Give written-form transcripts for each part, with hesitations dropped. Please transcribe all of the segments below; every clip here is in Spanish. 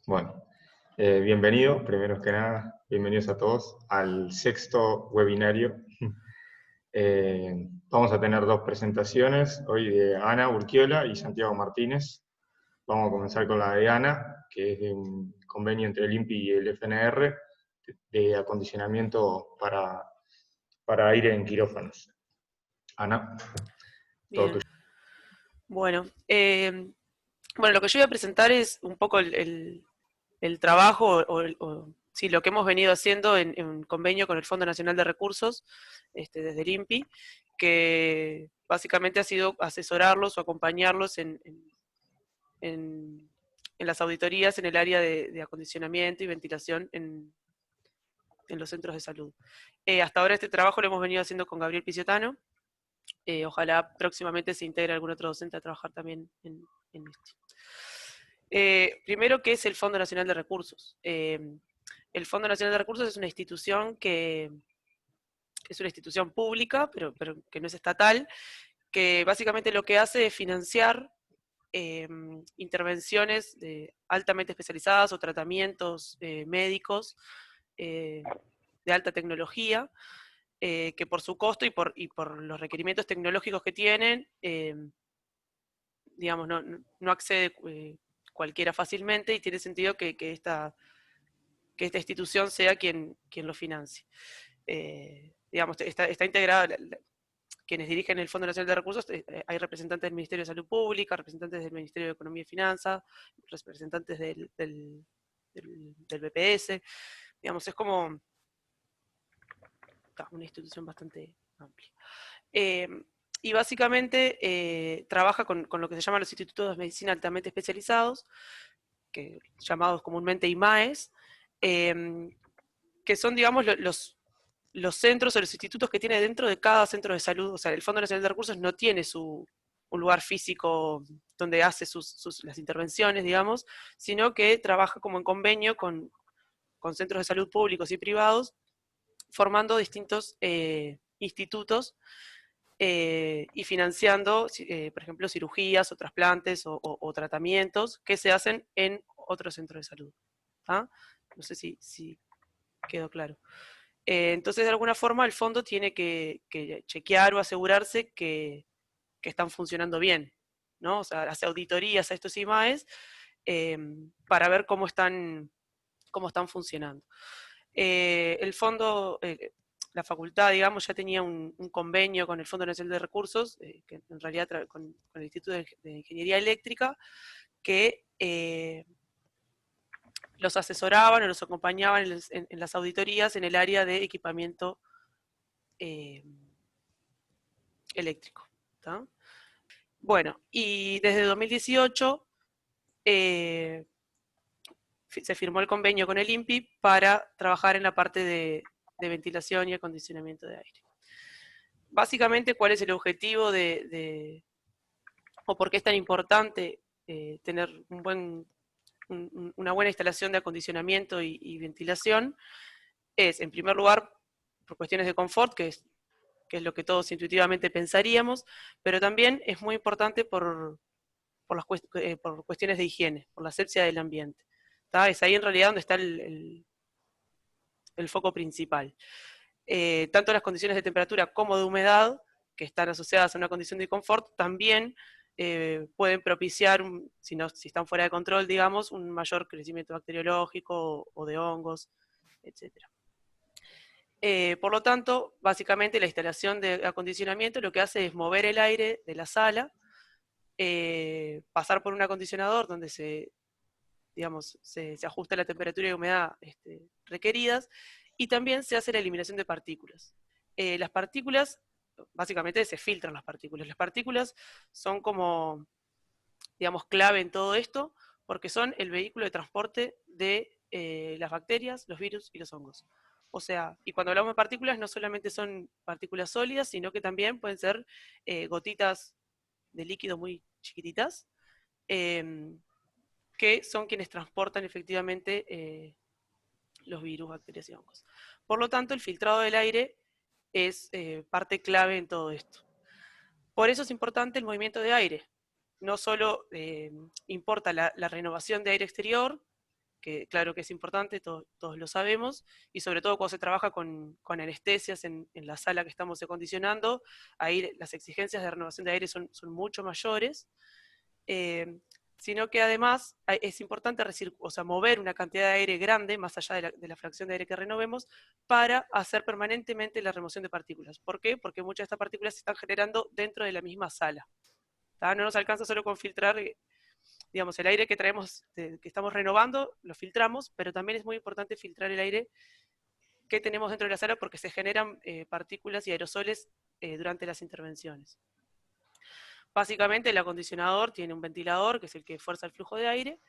Bueno, bienvenido, primero que nada, bienvenidos a todos al sexto webinario. Vamos a tener dos presentaciones, hoy de Ana Urquiola y Santiago Martínez. Vamos a comenzar con la de Ana, que es de un convenio entre el INPI y el FNR de acondicionamiento para aire en quirófanos. Ana, todo Bien. tuyo. Bueno, lo que yo voy a presentar es un poco el trabajo sí, lo que hemos venido haciendo en convenio con el Fondo Nacional de Recursos, desde el INPI, que básicamente ha sido asesorarlos o acompañarlos en las auditorías en el área de acondicionamiento y ventilación en los centros de salud. Hasta ahora este trabajo lo hemos venido haciendo con Gabriel Piciotano. Ojalá próximamente se integre algún otro docente a trabajar también en esto. Primero, ¿qué es el Fondo Nacional de Recursos? El Fondo Nacional de Recursos es una institución que es una institución pública, pero que no es estatal, que básicamente lo que hace es financiar intervenciones altamente especializadas o tratamientos médicos de alta tecnología, que por su costo y por los requerimientos tecnológicos que tienen, digamos, no accede cualquiera fácilmente, y tiene sentido que esta institución sea quien lo financie. Digamos, está integrada, quienes dirigen el Fondo Nacional de Recursos, hay representantes del Ministerio de Salud Pública, representantes del Ministerio de Economía y Finanzas, representantes del BPS, digamos, es como una institución bastante amplia. Y básicamente trabaja con lo que se llaman los institutos de medicina altamente especializados, llamados comúnmente IMAES, que son, digamos, los centros o los institutos que tiene dentro de cada centro de salud. O sea, el Fondo Nacional de Recursos no tiene un lugar físico donde hace las intervenciones, digamos, sino que trabaja como en convenio con centros de salud públicos y privados, formando distintos institutos y financiando, por ejemplo, cirugías o trasplantes o tratamientos que se hacen en otros centros de salud. ¿Ah? No sé si quedó claro. Entonces, de alguna forma, el fondo tiene que chequear o asegurarse que están funcionando bien, ¿no? O sea, hace auditorías a estos IMAES para ver cómo están funcionando. El fondo, la facultad, digamos, ya tenía un convenio con el Fondo Nacional de Recursos, que en realidad con el Instituto de Ingeniería Eléctrica, que los asesoraban o los acompañaban en las auditorías en el área de equipamiento eléctrico. ¿Tá? Bueno, y desde 2018 se firmó el convenio con el INPI para trabajar en la parte de ventilación y acondicionamiento de aire. Básicamente, ¿cuál es el objetivo o por qué es tan importante tener una buena instalación de acondicionamiento y ventilación? Es, en primer lugar, por cuestiones de confort, que es lo que todos intuitivamente pensaríamos, pero también es muy importante por cuestiones de higiene, por la asepsia del ambiente. ¿Tá? Es ahí en realidad donde está el foco principal. Tanto las condiciones de temperatura como de humedad, que están asociadas a una condición de confort, también pueden propiciar, si están fuera de control, digamos, un mayor crecimiento bacteriológico o de hongos, etc. Por lo tanto, básicamente la instalación de acondicionamiento lo que hace es mover el aire de la sala, pasar por un acondicionador donde se ajusta la temperatura y humedad requeridas, y también se hace la eliminación de partículas. Las partículas, básicamente se filtran las partículas. Las partículas son como, digamos, clave en todo esto, porque son el vehículo de transporte de las bacterias, los virus y los hongos. O sea, y cuando hablamos de partículas, no solamente son partículas sólidas, sino que también pueden ser gotitas de líquido muy chiquititas, que son quienes transportan efectivamente los virus, bacterias y hongos. Por lo tanto, el filtrado del aire es parte clave en todo esto. Por eso es importante el movimiento de aire. No solo importa la renovación de aire exterior, que claro que es importante, todos lo sabemos, y sobre todo cuando se trabaja con anestesias en la sala que estamos acondicionando, ahí las exigencias de renovación de aire son mucho mayores, sino que además es importante mover una cantidad de aire grande, más allá de la fracción de aire que renovemos, para hacer permanentemente la remoción de partículas. ¿Por qué? Porque muchas de estas partículas se están generando dentro de la misma sala. No nos alcanza solo con filtrar, digamos, el aire que traemos, que estamos renovando, lo filtramos, pero también es muy importante filtrar el aire que tenemos dentro de la sala porque se generan partículas y aerosoles durante las intervenciones. Básicamente el acondicionador tiene un ventilador, que es el que fuerza el flujo de aire,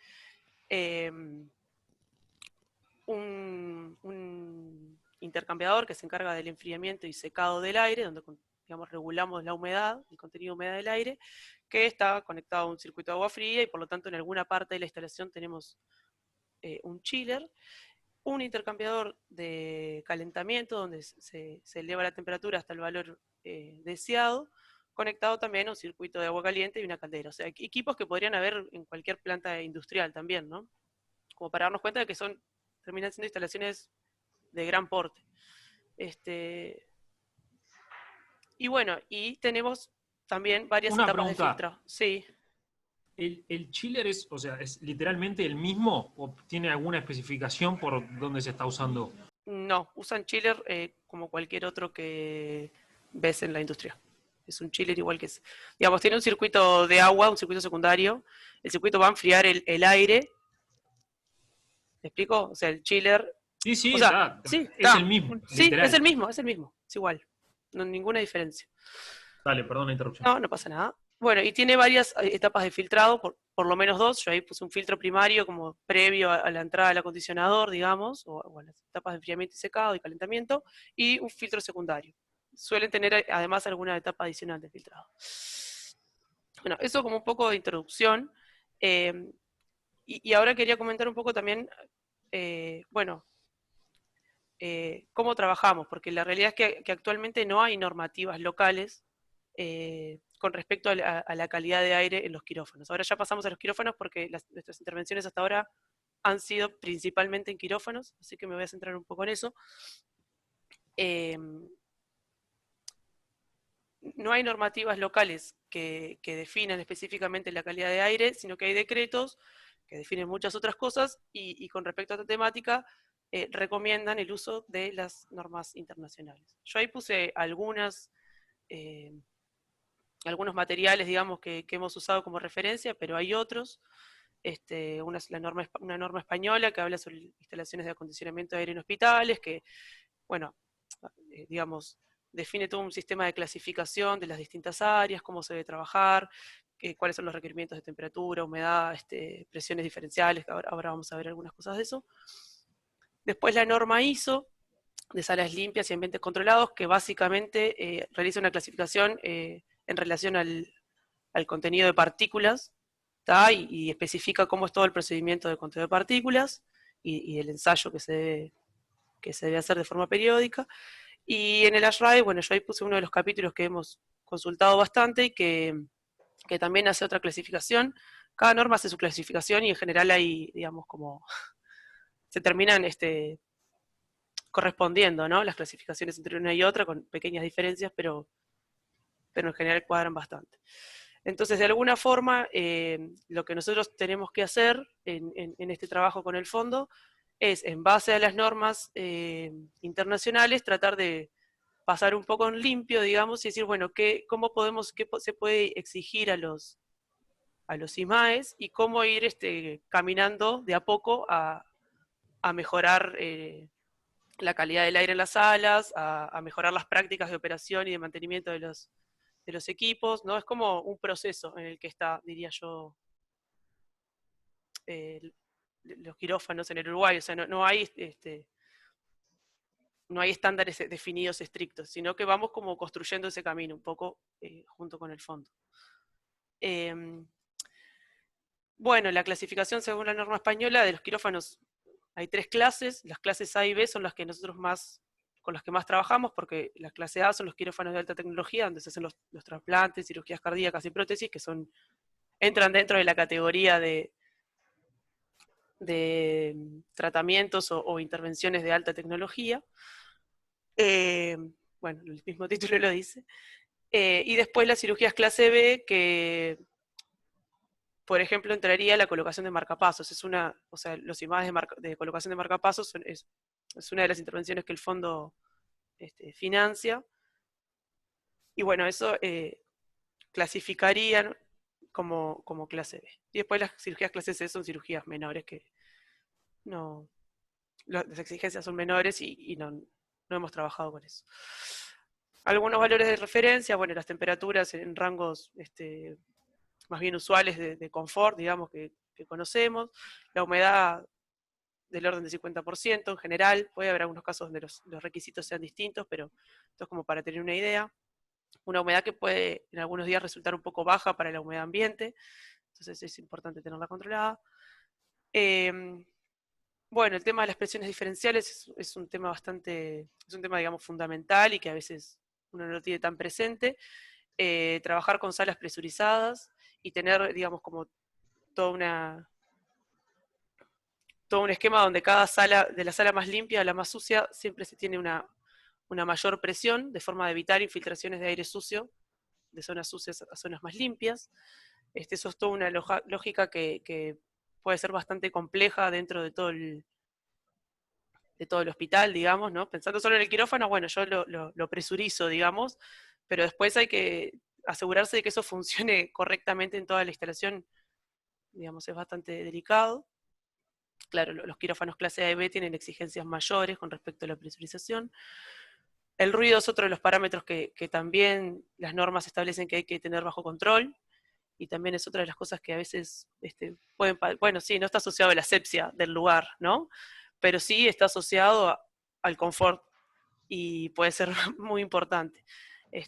un intercambiador que se encarga del enfriamiento y secado del aire, donde, digamos, regulamos la humedad, el contenido de humedad del aire, que está conectado a un circuito de agua fría y por lo tanto en alguna parte de la instalación tenemos un chiller, un intercambiador de calentamiento donde se eleva la temperatura hasta el valor deseado, conectado también a un circuito de agua caliente y una caldera. O sea, equipos que podrían haber en cualquier planta industrial también, ¿no? Como para darnos cuenta de que terminan siendo instalaciones de gran porte. Y bueno, y tenemos también varias Una etapas de pregunta. filtro. Sí. ¿El chiller es, o sea, es literalmente el mismo o tiene alguna especificación por dónde se está usando? No, usan chiller como cualquier otro que ves en la industria. Es un chiller igual que es. Digamos, tiene un circuito de agua, un circuito secundario. El circuito va a enfriar el aire. ¿Me explico? O sea, el chiller. Sí, sí, O sea, está. sí, Es está. el mismo, Sí, literal. es el mismo, es el mismo. Es igual. No hay ninguna diferencia. Dale, perdón la interrupción. No, no pasa nada. Bueno, y tiene varias etapas de filtrado, por lo menos dos. Yo ahí puse un filtro primario como previo a la entrada del acondicionador, digamos, o a las etapas de enfriamiento y secado y calentamiento, y un filtro secundario. Suelen tener además alguna etapa adicional de filtrado. Bueno, eso como un poco de introducción. Y ahora quería comentar un poco también, cómo trabajamos, porque la realidad es que actualmente no hay normativas locales con respecto a la calidad de aire en los quirófanos. Ahora ya pasamos a los quirófanos porque nuestras intervenciones hasta ahora han sido principalmente en quirófanos, así que me voy a centrar un poco en eso. No hay normativas locales que definan específicamente la calidad de aire, sino que hay decretos que definen muchas otras cosas y con respecto a esta temática recomiendan el uso de las normas internacionales. Yo ahí puse algunos materiales, digamos, que hemos usado como referencia, pero hay otros. Una norma española que habla sobre instalaciones de acondicionamiento de aire en hospitales, que, bueno, digamos, define todo un sistema de clasificación de las distintas áreas, cómo se debe trabajar, cuáles son los requerimientos de temperatura, humedad, presiones diferenciales, que ahora vamos a ver algunas cosas de eso. Después la norma ISO, de salas limpias y ambientes controlados, que básicamente realiza una clasificación en relación al contenido de partículas, y especifica cómo es todo el procedimiento de conteo de partículas y el ensayo que se debe hacer de forma periódica. Y en el ASHRAE, bueno, yo ahí puse uno de los capítulos que hemos consultado bastante y que también hace otra clasificación. Cada norma hace su clasificación y en general hay, digamos, como se terminan correspondiendo, ¿no? Las clasificaciones entre una y otra con pequeñas diferencias, pero en general cuadran bastante. Entonces, de alguna forma, lo que nosotros tenemos que hacer en este trabajo con el fondo es, en base a las normas internacionales, tratar de pasar un poco en limpio, digamos, y decir, bueno, qué se puede exigir a los IMAES y cómo ir caminando de a poco a mejorar la calidad del aire en las salas, a mejorar las prácticas de operación y de mantenimiento de los equipos, ¿no? Es como un proceso en el que está, diría yo, los quirófanos en el Uruguay. O sea, no hay estándares definidos estrictos, sino que vamos como construyendo ese camino un poco junto con el fondo. Bueno, la clasificación según la norma española de los quirófanos, hay 3 clases. Las clases A y B son las que nosotros con las que más trabajamos, porque la clase A son los quirófanos de alta tecnología, donde se hacen los trasplantes, cirugías cardíacas y prótesis, que entran dentro de la categoría de de tratamientos o intervenciones de alta tecnología. Bueno, el mismo título lo dice. Y después las cirugías clase B, que por ejemplo entraría la colocación de marcapasos. O sea, los imanes de colocación de marcapasos es una de las intervenciones que el fondo financia. Y bueno, eso clasificarían como clase B. Y después las cirugías clase C son cirugías menores que no, las exigencias son menores y no hemos trabajado con eso. Algunos valores de referencia, bueno, las temperaturas en rangos más bien usuales de confort, digamos, que conocemos, la humedad del orden del 50% en general, puede haber algunos casos donde los requisitos sean distintos, pero esto es como para tener una idea. Una humedad que puede en algunos días resultar un poco baja para la humedad ambiente, entonces es importante tenerla controlada. Bueno, el tema de las presiones diferenciales es un tema digamos, fundamental y que a veces uno no lo tiene tan presente. Trabajar con salas presurizadas y tener, digamos, como todo un esquema donde cada sala, de la sala más limpia a la más sucia, siempre se tiene una mayor presión, de forma de evitar infiltraciones de aire sucio, de zonas sucias a zonas más limpias. Eso es toda una lógica que puede ser bastante compleja dentro de todo el hospital, digamos, ¿no? Pensando solo en el quirófano, bueno, yo lo presurizo, digamos, pero después hay que asegurarse de que eso funcione correctamente en toda la instalación, digamos, es bastante delicado. Claro, los quirófanos clase A y B tienen exigencias mayores con respecto a la presurización. El ruido es otro de los parámetros que también las normas establecen que hay que tener bajo control, y también es otra de las cosas que a veces bueno, sí, no está asociado a la asepsia del lugar, ¿no? Pero sí está asociado al confort y puede ser muy importante.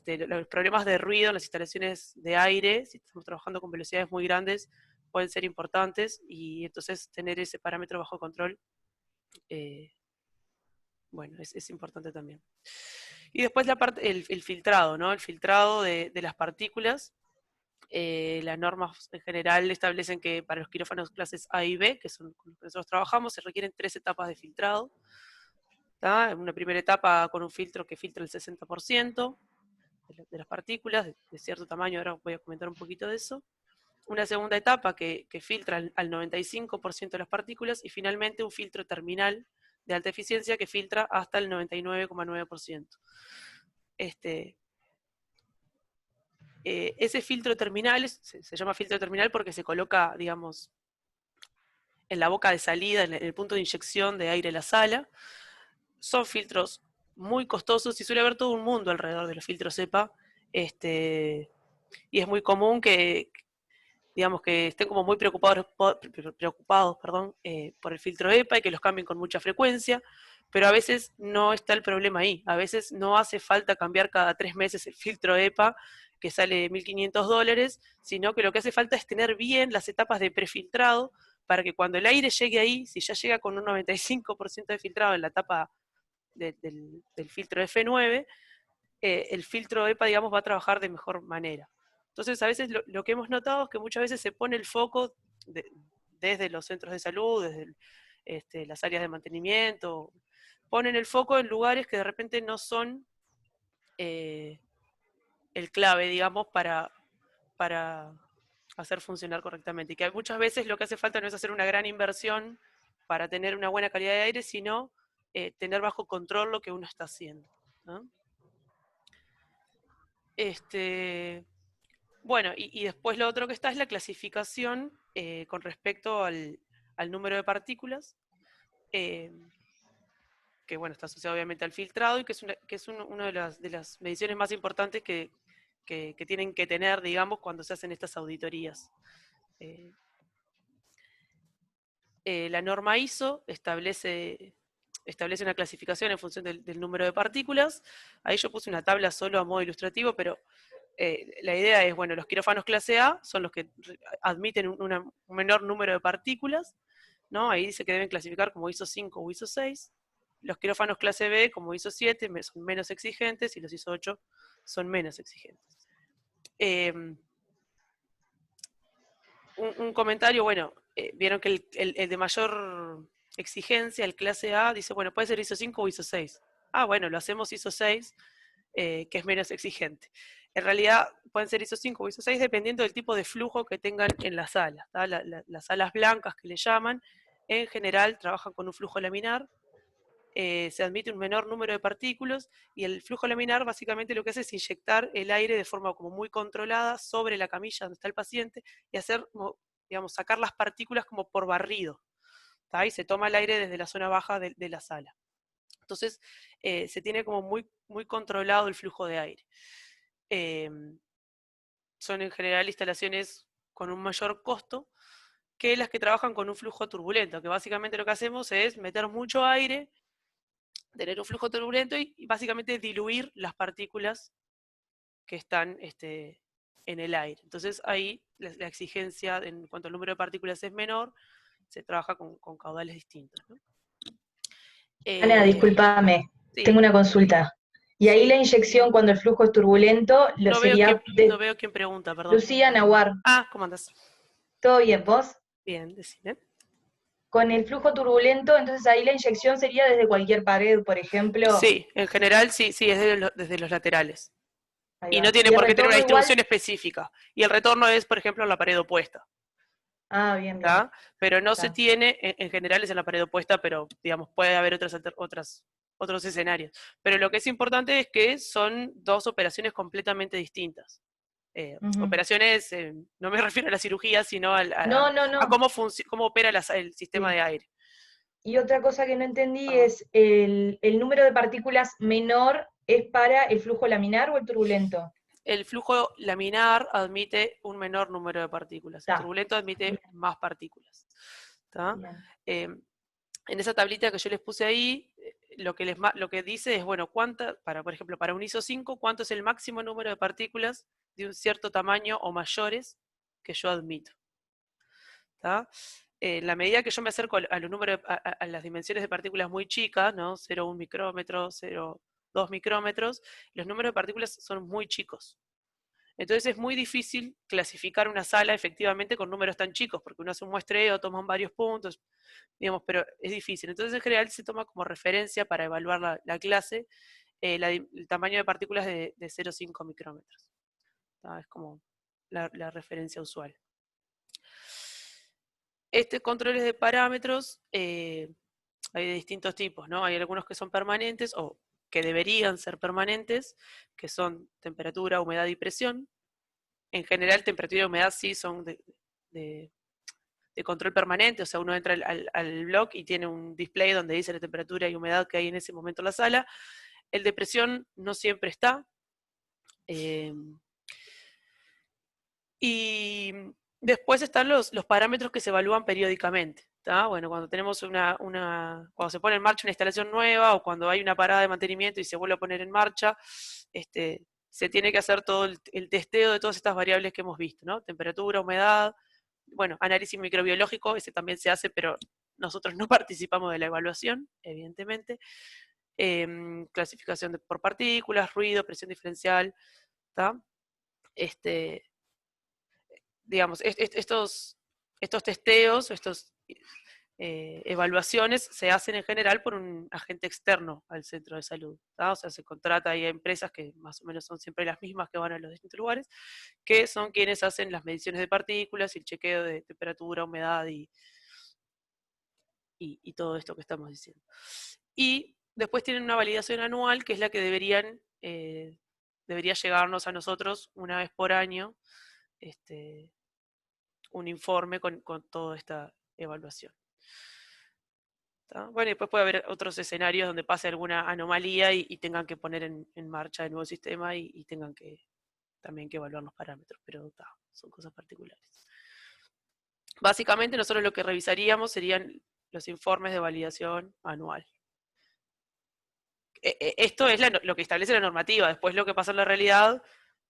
Los problemas de ruido en las instalaciones de aire, si estamos trabajando con velocidades muy grandes, pueden ser importantes, y entonces tener ese parámetro bajo control, bueno, es importante también. Y después el filtrado, ¿no? El filtrado de las partículas. Las normas en general establecen que para los quirófanos clases A y B, que son con los que nosotros trabajamos, se requieren 3 etapas de filtrado. Una primera etapa con un filtro que filtra el 60% de las partículas de cierto tamaño, ahora voy a comentar un poquito de eso. Una segunda etapa que filtra al 95% de las partículas, y finalmente un filtro terminal de alta eficiencia que filtra hasta el 99,9%. Ese filtro terminal se llama filtro terminal porque se coloca, digamos, en la boca de salida, en el punto de inyección de aire a la sala. Son filtros muy costosos y suele haber todo un mundo alrededor de los filtros EPA, y es muy común que, digamos, que estén como muy preocupados por el filtro EPA y que los cambien con mucha frecuencia, pero a veces no está el problema ahí. A veces no hace falta cambiar cada 3 meses el filtro EPA, que sale $1.500, sino que lo que hace falta es tener bien las etapas de prefiltrado para que cuando el aire llegue ahí, si ya llega con un 95% de filtrado en la etapa del filtro F9, el filtro EPA, digamos, va a trabajar de mejor manera. Entonces, a veces lo que hemos notado es que muchas veces se pone el foco desde los centros de salud, desde las áreas de mantenimiento, ponen el foco en lugares que de repente no son el clave, digamos, para hacer funcionar correctamente. Y que muchas veces lo que hace falta no es hacer una gran inversión para tener una buena calidad de aire, sino tener bajo control lo que uno está haciendo, ¿no? Bueno, y después lo otro que está es la clasificación con respecto al número de partículas, que bueno, está asociado obviamente al filtrado, y que es una de las mediciones más importantes que tienen que tener, digamos, cuando se hacen estas auditorías. La norma ISO establece una clasificación en función del número de partículas. Ahí yo puse una tabla solo a modo ilustrativo, pero la idea es, bueno, los quirófanos clase A son los que admiten un menor número de partículas, ¿no? Ahí dice que deben clasificar como ISO 5 o ISO 6. Los quirófanos clase B, como ISO 7, son menos exigentes, y los ISO 8 son menos exigentes. Un comentario, bueno, vieron que el de mayor exigencia, el clase A, dice, bueno, puede ser ISO 5 o ISO 6. Ah, bueno, lo hacemos ISO 6, que es menos exigente. En realidad pueden ser ISO 5 o ISO 6 dependiendo del tipo de flujo que tengan en la sala. Las salas blancas que le llaman, en general trabajan con un flujo laminar, se admite un menor número de partículas, y el flujo laminar básicamente lo que hace es inyectar el aire de forma como muy controlada sobre la camilla donde está el paciente y hacer, digamos, sacar las partículas como por barrido, ¿tá? Y se toma el aire desde la zona baja de la sala. Entonces se tiene como muy, muy controlado el flujo de aire. Son en general instalaciones con un mayor costo que las que trabajan con un flujo turbulento, que básicamente lo que hacemos es meter mucho aire, tener un flujo turbulento y básicamente diluir las partículas que están en el aire. Entonces ahí la exigencia en cuanto al número de partículas es menor, se trabaja con caudales distintos, ¿no? Ana, discúlpame, Sí, tengo una consulta. Y ahí sí. la inyección cuando el flujo es turbulento lo No veo, sería no veo quién pregunta, perdón. Lucía Nahuar. Ah, ¿cómo andas? ¿Todo bien, vos? Bien, decime. Con el flujo turbulento, entonces ahí la inyección sería desde cualquier pared, por ejemplo. Sí, en general sí, es desde los laterales. Ahí Y va. no tiene ¿Y el por qué tener una retorno igual? distribución específica. Y el retorno es, por ejemplo, en la pared opuesta. Ah, bien, bien. ¿Tá? Pero no se Está. tiene, en general es en la pared opuesta, pero digamos, puede haber otros escenarios. Pero lo que es importante es que son dos operaciones completamente distintas. Operaciones, no me refiero a la cirugía, sino No. a cómo opera el sistema Sí. de aire. Y otra cosa que no entendí es, ¿el número de partículas menor es para el flujo laminar o el turbulento? El flujo laminar admite un menor número de partículas, el Está. turbulento admite más partículas. ¿Tá? Bien. En esa tablita que yo les puse ahí, lo que dice es, bueno, por ejemplo, para un ISO 5, ¿cuánto es el máximo número de partículas de un cierto tamaño o mayores que yo admito? ¿Tá? En la medida que yo me acerco a las dimensiones de partículas muy chicas, ¿no? 0,1 micrómetro, 0,2 micrómetros, los números de partículas son muy chicos. Entonces es muy difícil clasificar una sala efectivamente con números tan chicos, porque uno hace un muestreo, toman varios puntos, digamos, pero es difícil. Entonces en general se toma como referencia para evaluar la clase el tamaño de partículas de 0,5 micrómetros. ¿Tá? Es como la referencia usual. Controles de parámetros hay de distintos tipos, ¿no? Hay algunos que son permanentes o que deberían ser permanentes, que son temperatura, humedad y presión. En general, temperatura y humedad sí son de control permanente, o sea, uno entra al blog y tiene un display donde dice la temperatura y humedad que hay en ese momento en la sala. El de presión no siempre está. Y después están los parámetros que se evalúan periódicamente. ¿Tá? Bueno, cuando tenemos cuando se pone en marcha una instalación nueva o cuando hay una parada de mantenimiento y se vuelve a poner en marcha, se tiene que hacer todo el testeo de todas estas variables que hemos visto, ¿no? Temperatura, humedad, bueno, análisis microbiológico, ese también se hace, pero nosotros no participamos de la evaluación, evidentemente. Clasificación por partículas, ruido, presión diferencial, ¿tá? Digamos, estos testeos, evaluaciones se hacen en general por un agente externo al centro de salud. ¿tá? O sea, se contrata ahí a empresas que más o menos son siempre las mismas que van a los distintos lugares, que son quienes hacen las mediciones de partículas y el chequeo de temperatura, humedad y todo esto que estamos diciendo. Y después tienen una validación anual, que es la que debería llegarnos a nosotros una vez por año, un informe con toda esta evaluación. ¿Tá? Bueno, y después puede haber otros escenarios donde pase alguna anomalía y tengan que poner en marcha el nuevo sistema y tengan también que evaluar los parámetros, pero son cosas particulares. Básicamente nosotros lo que revisaríamos serían los informes de validación anual. Esto es lo que establece la normativa, después lo que pasa en la realidad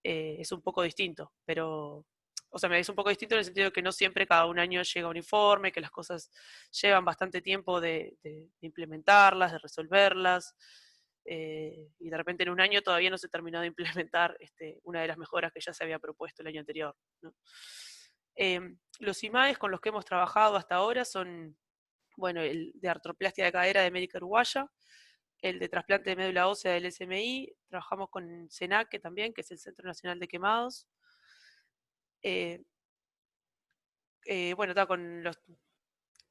es un poco distinto, pero... O sea, me es un poco distinto en el sentido de que no siempre cada un año llega un informe, que las cosas llevan bastante tiempo de implementarlas, de resolverlas, y de repente en un año todavía no se terminó de implementar una de las mejoras que ya se había propuesto el año anterior, ¿no? Los IMAES con los que hemos trabajado hasta ahora son, bueno, el de artroplastia de cadera de Médica Uruguaya, el de trasplante de médula ósea del SMI, trabajamos con CENAQUE también, que es el Centro Nacional de Quemados. Bueno, está con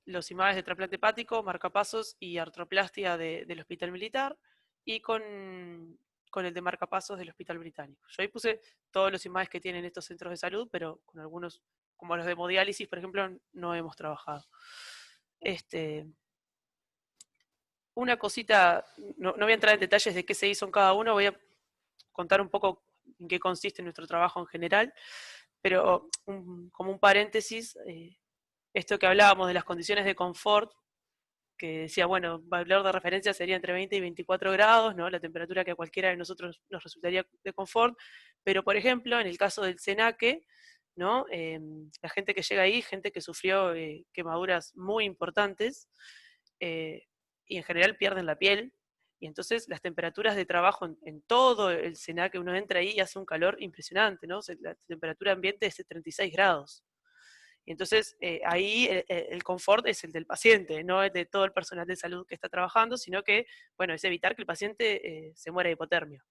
los IMAES de trasplante hepático, marcapasos y artroplastia del Hospital Militar, y con el de marcapasos del Hospital Británico. Yo ahí puse todos los IMAES que tienen estos centros de salud, pero con algunos, como los de hemodiálisis, por ejemplo, no hemos trabajado. Una cosita, no voy a entrar en detalles de qué se hizo en cada uno, voy a contar un poco en qué consiste nuestro trabajo en general, pero como un paréntesis, esto que hablábamos de las condiciones de confort, que decía, bueno, el valor de referencia sería entre 20 y 24 grados, ¿no? La temperatura que a cualquiera de nosotros nos resultaría de confort, pero por ejemplo, en el caso del CENAQUE, ¿no? La gente que llega ahí, gente que sufrió quemaduras muy importantes, y en general pierden la piel, y entonces las temperaturas de trabajo en todo el CENAQUE, uno entra ahí y hace un calor impresionante, ¿no? O sea, la temperatura ambiente es de 36 grados. Y entonces ahí el confort es el del paciente, no es de todo el personal de salud que está trabajando, sino que, bueno, es evitar que el paciente se muera de hipotermia,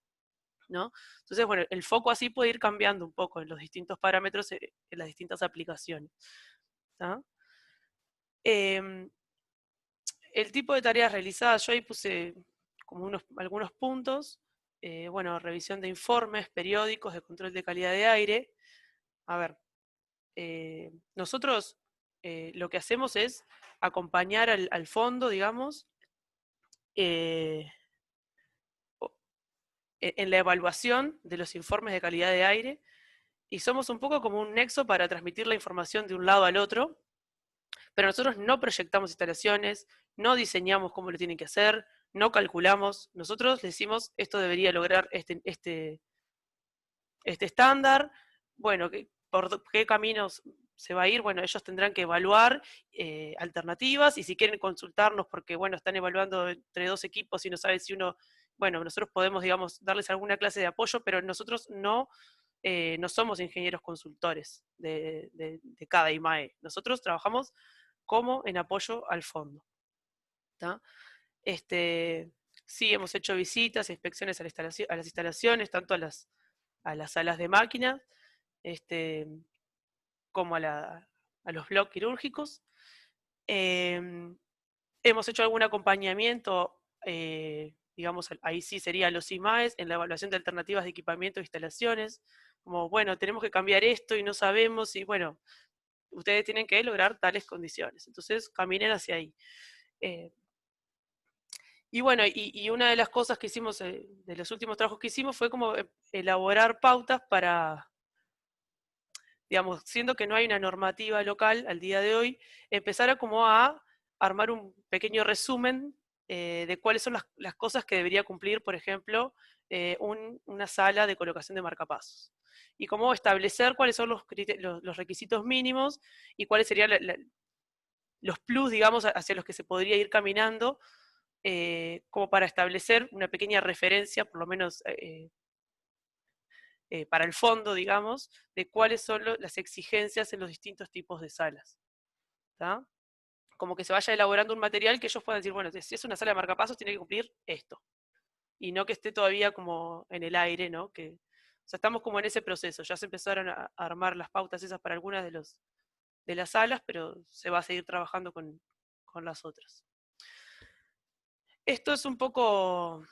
¿no? Entonces, bueno, el foco así puede ir cambiando un poco en los distintos parámetros, en las distintas aplicaciones. ¿Tá? El tipo de tareas realizadas, yo ahí puse como algunos puntos. Bueno, revisión de informes periódicos de control de calidad de aire. A ver, nosotros lo que hacemos es acompañar al fondo, digamos, en la evaluación de los informes de calidad de aire, y somos un poco como un nexo para transmitir la información de un lado al otro, pero nosotros no proyectamos instalaciones, no diseñamos cómo lo tienen que hacer, no calculamos, nosotros decimos esto debería lograr este estándar, bueno, por qué caminos se va a ir, bueno, ellos tendrán que evaluar alternativas, y si quieren consultarnos porque, bueno, están evaluando entre dos equipos y no saben si uno, bueno, nosotros podemos, digamos, darles alguna clase de apoyo, pero nosotros no somos ingenieros consultores de cada IMAE. Nosotros trabajamos como en apoyo al fondo. ¿Tá? Sí, hemos hecho visitas, inspecciones a las instalaciones, tanto a las salas de máquinas, como a los bloques quirúrgicos. Hemos hecho algún acompañamiento, digamos, ahí sí sería los IMAES, en la evaluación de alternativas de equipamiento e instalaciones, como, bueno, tenemos que cambiar esto y no sabemos, y bueno, ustedes tienen que lograr tales condiciones, entonces caminen hacia ahí. Y bueno, y una de las cosas que hicimos, de los últimos trabajos que hicimos, fue como elaborar pautas para, digamos, siendo que no hay una normativa local al día de hoy, empezar a armar un pequeño resumen de cuáles son las cosas que debería cumplir, por ejemplo, una sala de colocación de marcapasos. Y cómo establecer cuáles son los requisitos mínimos y cuáles serían los plus, digamos, hacia los que se podría ir caminando, como para establecer una pequeña referencia, por lo menos para el fondo, digamos, de cuáles son las exigencias en los distintos tipos de salas. ¿Tá? Como que se vaya elaborando un material que ellos puedan decir, bueno, si es una sala de marcapasos tiene que cumplir esto. Y no que esté todavía como en el aire, ¿no? O sea, estamos como en ese proceso. Ya se empezaron a armar las pautas esas para algunas de las salas, pero se va a seguir trabajando con las otras. Esto es un poco,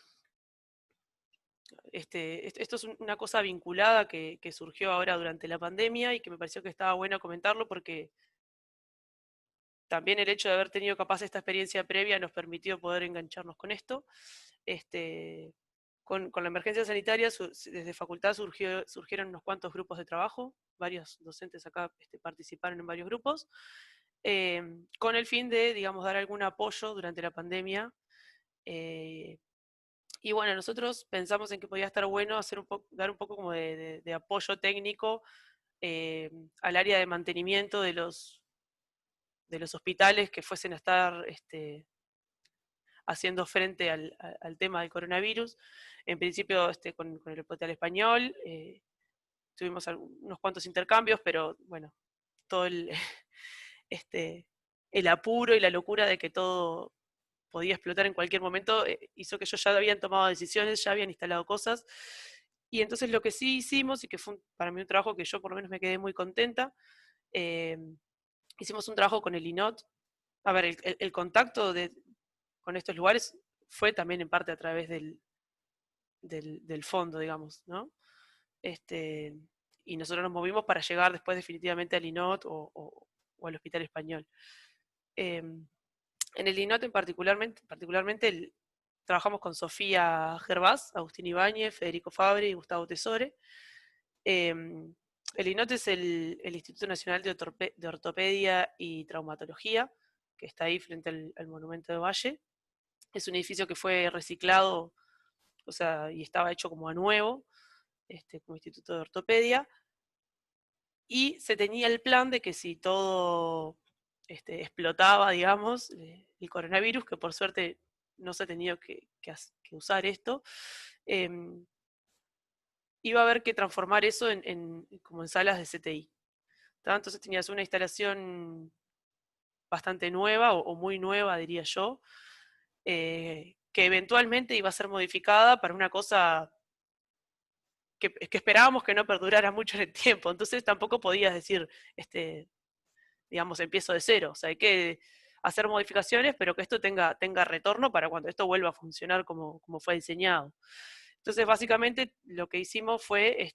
esto es una cosa vinculada que surgió ahora durante la pandemia y que me pareció que estaba bueno comentarlo porque también el hecho de haber tenido capaz esta experiencia previa nos permitió poder engancharnos con esto. Con la emergencia sanitaria, desde facultad surgieron unos cuantos grupos de trabajo, varios docentes acá participaron en varios grupos, con el fin de, digamos, dar algún apoyo durante la pandemia. Y bueno, nosotros pensamos en que podía estar bueno dar un poco como de apoyo técnico al área de mantenimiento de los hospitales que fuesen a estar haciendo frente al tema del coronavirus. En principio con el Hospital Español, tuvimos unos cuantos intercambios, pero bueno, todo el apuro y la locura de que todo podía explotar en cualquier momento, hizo que ellos ya habían tomado decisiones, ya habían instalado cosas. Y entonces lo que sí hicimos, y que fue para mí un trabajo que yo por lo menos me quedé muy contenta, hicimos un trabajo con el INOT. A ver, el contacto con estos lugares fue también en parte a través del fondo, digamos, ¿no? Y nosotros nos movimos para llegar después definitivamente al INOT o al Hospital Español. En el INOT particularmente trabajamos con Sofía Gervás, Agustín Ibáñez, Federico Fabri y Gustavo Tesore. El INOT es el Instituto Nacional de Ortopedia y Traumatología, que está ahí frente al Monumento de Valle. Es un edificio que fue reciclado, o sea, y estaba hecho como a nuevo, como Instituto de Ortopedia. Y se tenía el plan de que si todo explotaba, digamos, el coronavirus, que por suerte no se ha tenido que usar esto, iba a haber que transformar eso como en salas de CTI. Entonces tenías una instalación bastante nueva, o muy nueva, diría yo, que eventualmente iba a ser modificada para una cosa que esperábamos que no perdurara mucho en el tiempo. Entonces tampoco podías decir, digamos, empiezo de cero. O sea, hay que hacer modificaciones, pero que esto tenga retorno para cuando esto vuelva a funcionar como fue diseñado. Entonces, básicamente, lo que hicimos fue,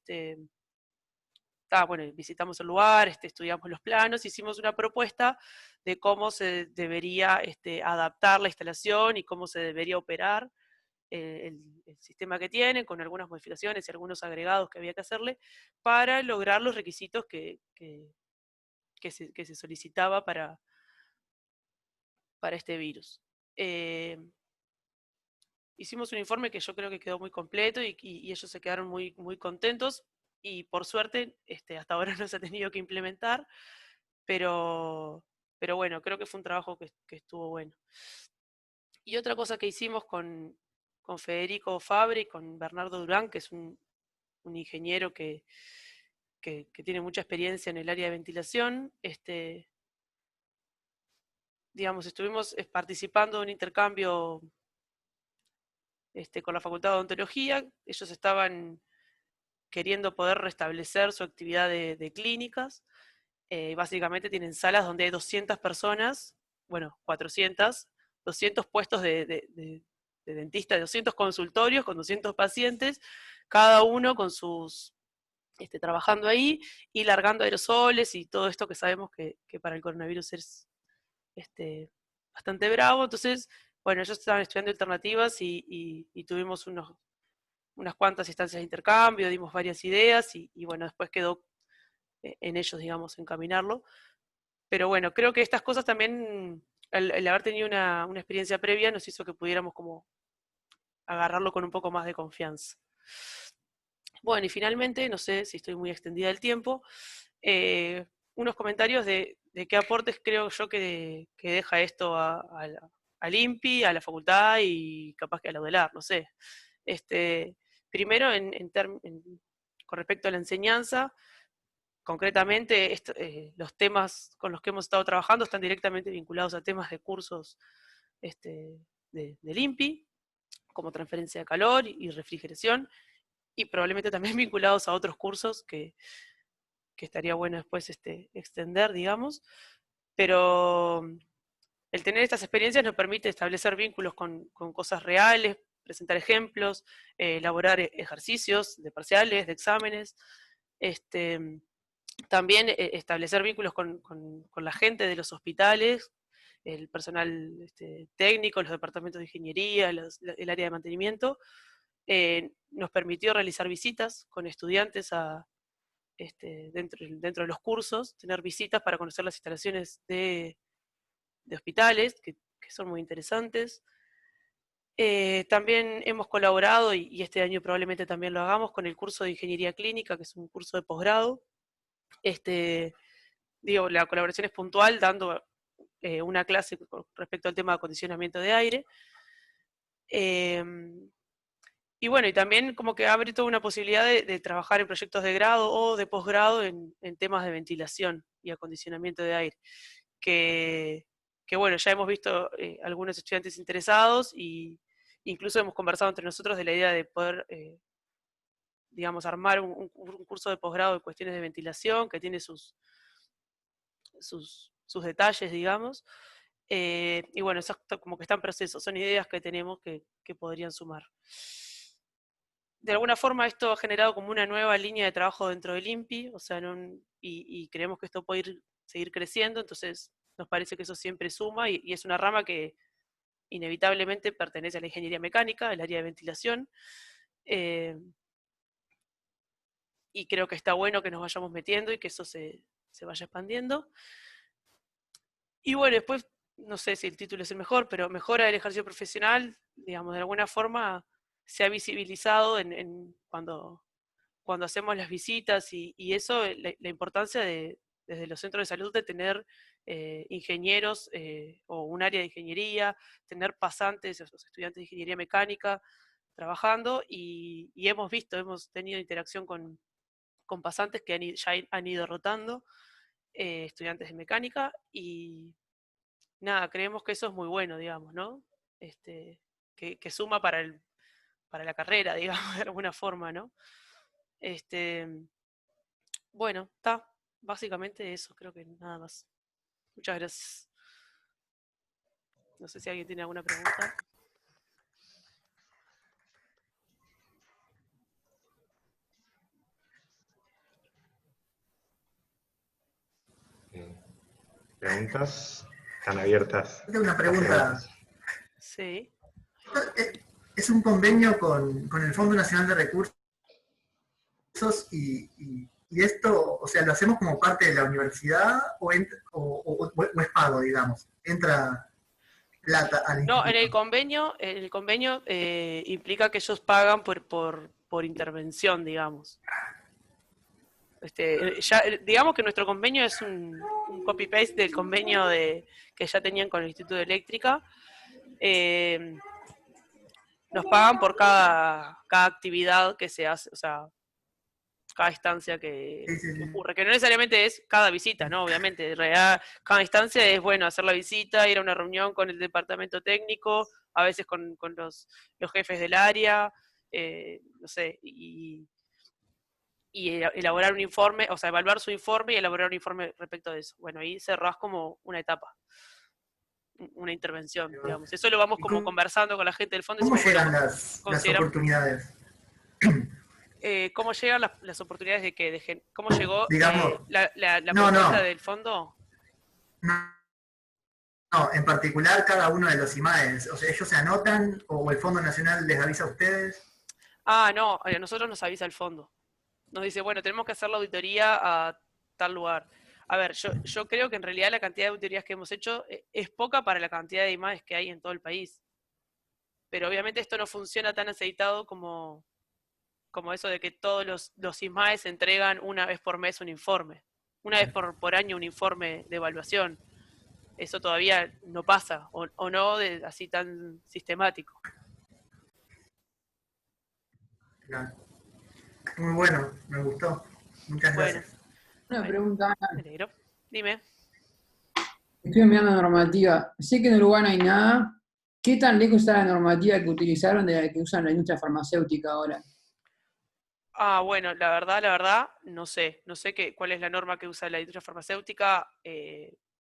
bueno, visitamos el lugar, estudiamos los planos, hicimos una propuesta de cómo se debería adaptar la instalación y cómo se debería operar el sistema que tienen, con algunas modificaciones y algunos agregados que había que hacerle, para lograr los requisitos que se solicitaba para este virus. Hicimos un informe que yo creo que quedó muy completo y ellos se quedaron muy, muy contentos, y por suerte hasta ahora no se ha tenido que implementar, pero bueno, creo que fue un trabajo que estuvo bueno. Y otra cosa que hicimos con Federico Fabri, con Bernardo Durán, que es un ingeniero que tiene mucha experiencia en el área de ventilación, digamos, estuvimos participando de un intercambio con la Facultad de Odontología. Ellos estaban queriendo poder restablecer su actividad de clínicas. Básicamente tienen salas donde hay 200 personas, bueno, 400, 200 puestos de dentista, 200 consultorios con 200 pacientes, cada uno con sus, trabajando ahí y largando aerosoles y todo esto que sabemos que para el coronavirus es bastante bravo. Entonces, bueno, ellos estaban estudiando alternativas y tuvimos unas cuantas instancias de intercambio, dimos varias ideas y bueno, después quedó en ellos, digamos, encaminarlo. Pero bueno, creo que estas cosas también, el haber tenido una experiencia previa, nos hizo que pudiéramos como agarrarlo con un poco más de confianza. Bueno, y finalmente, no sé si estoy muy extendida del tiempo, unos comentarios de qué aportes creo yo que deja esto al INPI, a la facultad y capaz que a la UDELAR, no sé. Primero, con respecto a la enseñanza, concretamente los temas con los que hemos estado trabajando están directamente vinculados a temas de cursos del INPI, como transferencia de calor y refrigeración, y probablemente también vinculados a otros cursos que estaría bueno después extender, digamos. Pero el tener estas experiencias nos permite establecer vínculos con cosas reales, presentar ejemplos, elaborar ejercicios de parciales, de exámenes, también establecer vínculos con la gente de los hospitales, el personal técnico, los departamentos de ingeniería, el área de mantenimiento. Nos permitió realizar visitas con estudiantes dentro de los cursos, tener visitas para conocer las instalaciones de hospitales, que son muy interesantes. También hemos colaborado, y este año probablemente también lo hagamos, con el curso de Ingeniería Clínica, que es un curso de posgrado. Digo, la colaboración es puntual, dando una clase con respecto al tema de acondicionamiento de aire. Y bueno, y también como que abre toda una posibilidad de trabajar en proyectos de grado o de posgrado en temas de ventilación y acondicionamiento de aire, que bueno, ya hemos visto algunos estudiantes interesados y incluso hemos conversado entre nosotros de la idea de poder, digamos, armar un curso de posgrado de cuestiones de ventilación que tiene sus detalles, digamos. Y bueno, eso como que está en proceso, son ideas que tenemos que podrían sumar. De alguna forma esto ha generado como una nueva línea de trabajo dentro del INPI, o sea, y creemos que esto puede seguir creciendo, entonces nos parece que eso siempre suma y es una rama que inevitablemente pertenece a la ingeniería mecánica, el área de ventilación, y creo que está bueno que nos vayamos metiendo y que eso se vaya expandiendo. Y bueno, después, no sé si el título es el mejor, pero mejora del ejercicio profesional, digamos, de alguna forma se ha visibilizado cuando hacemos las visitas y eso, la importancia desde los centros de salud de tener ingenieros o un área de ingeniería, tener pasantes, los estudiantes de ingeniería mecánica trabajando y hemos tenido interacción con pasantes que ya han ido rotando, estudiantes de mecánica y nada, creemos que eso es muy bueno, digamos, ¿no? Que suma para la carrera, digamos, de alguna forma, ¿no? Bueno, está. Básicamente eso, creo que nada más. Muchas gracias. No sé si alguien tiene alguna pregunta. ¿Preguntas? Están abiertas. Tengo una pregunta. Sí. Es un convenio con el Fondo Nacional de Recursos y esto, o sea, ¿lo hacemos como parte de la universidad o es pago, digamos? ¿Entra plata al instituto? No, en el convenio implica que ellos pagan por intervención, digamos. Digamos que nuestro convenio es un copy-paste del convenio que ya tenían con el Instituto de Eléctrica. Nos pagan por cada actividad que se hace, o sea, cada instancia que ocurre, que no necesariamente es cada visita, ¿no? Obviamente, en realidad cada instancia es, bueno, hacer la visita, ir a una reunión con el departamento técnico, a veces con los jefes del área, no sé, y elaborar un informe, o sea, evaluar su informe y elaborar un informe respecto de eso. Bueno, ahí cerrás como una etapa, una intervención, digamos. Eso lo vamos como conversando con la gente del fondo. ¿Cómo decimos, llegan bueno, las oportunidades? ¿Cómo llegan las oportunidades de que cómo llegó digamos, la propuesta del fondo? No, en particular cada uno de los IMAES. O sea, ¿ellos se anotan o el Fondo Nacional les avisa a ustedes? Ah, no, a nosotros nos avisa el fondo. Nos dice, bueno, tenemos que hacer la auditoría a tal lugar. A ver, yo creo que en realidad la cantidad de auditorías que hemos hecho es poca para la cantidad de IMAES que hay en todo el país. Pero obviamente esto no funciona tan aceitado como eso de que todos los ISMAES entregan una vez por mes un informe, una vez por año un informe de evaluación. Eso todavía no pasa, o no así tan sistemático. Claro. Muy bueno, me gustó. Muchas gracias. Una pregunta, Me alegro. Dime. estoy mirando la normativa. Sé que en Uruguay no hay nada. ¿Qué tan lejos está la normativa que utilizaron de la que usan la industria farmacéutica ahora? Ah, bueno, la verdad, no sé cuál es la norma que usa la industria farmacéutica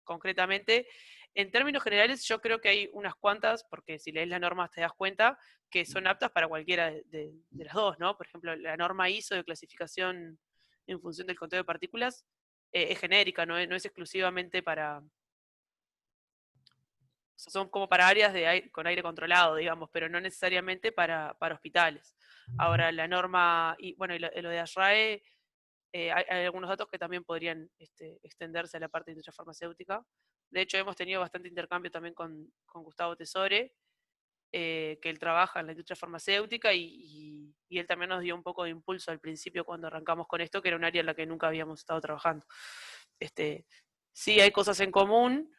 concretamente. En términos generales, yo creo que hay unas cuantas, porque si lees la norma te das cuenta, que son aptas para cualquiera de las dos, ¿no? Por ejemplo, la norma ISO de clasificación en función del conteo de partículas es genérica, no es exclusivamente para... O sea, son como para áreas con aire controlado, digamos, pero no necesariamente para hospitales. Ahora, la norma, y bueno, y lo de ASRAE, hay algunos datos que también podrían extenderse a la parte de industria farmacéutica. De hecho, hemos tenido bastante intercambio también con Gustavo Tesore, que él trabaja en la industria farmacéutica y él también nos dio un poco de impulso al principio cuando arrancamos con esto, que era un área en la que nunca habíamos estado trabajando. Sí hay cosas en común,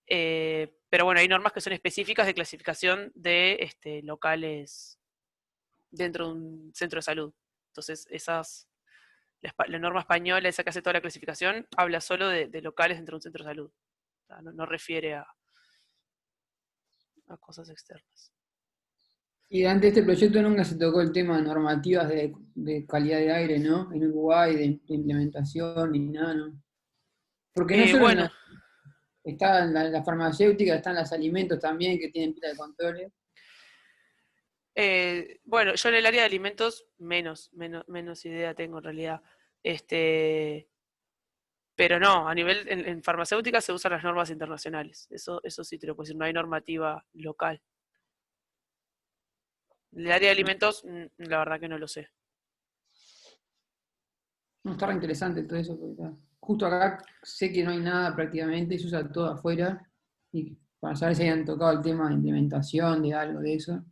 pero bueno, hay normas que son específicas de clasificación de locales dentro de un centro de salud. Entonces, la norma española, esa que hace toda la clasificación, habla solo de locales dentro de un centro de salud. O sea, no refiere a cosas externas. Y durante este proyecto nunca se tocó el tema de normativas de calidad de aire, ¿no? En Uruguay, de implementación, ni nada, ¿no? Porque no solo Bueno, está en la farmacéutica, están los alimentos también, que tienen pila de controles. bueno, yo en el área de alimentos menos idea tengo en realidad. Pero no, a nivel, en farmacéutica se usan las normas internacionales. Eso sí te lo puedo decir, no hay normativa local. En el área de alimentos, la verdad que no lo sé. No, está re interesante todo eso, porque justo acá sé que no hay nada prácticamente, y se usa todo afuera, y para saber si hayan tocado el tema de implementación, de algo de eso.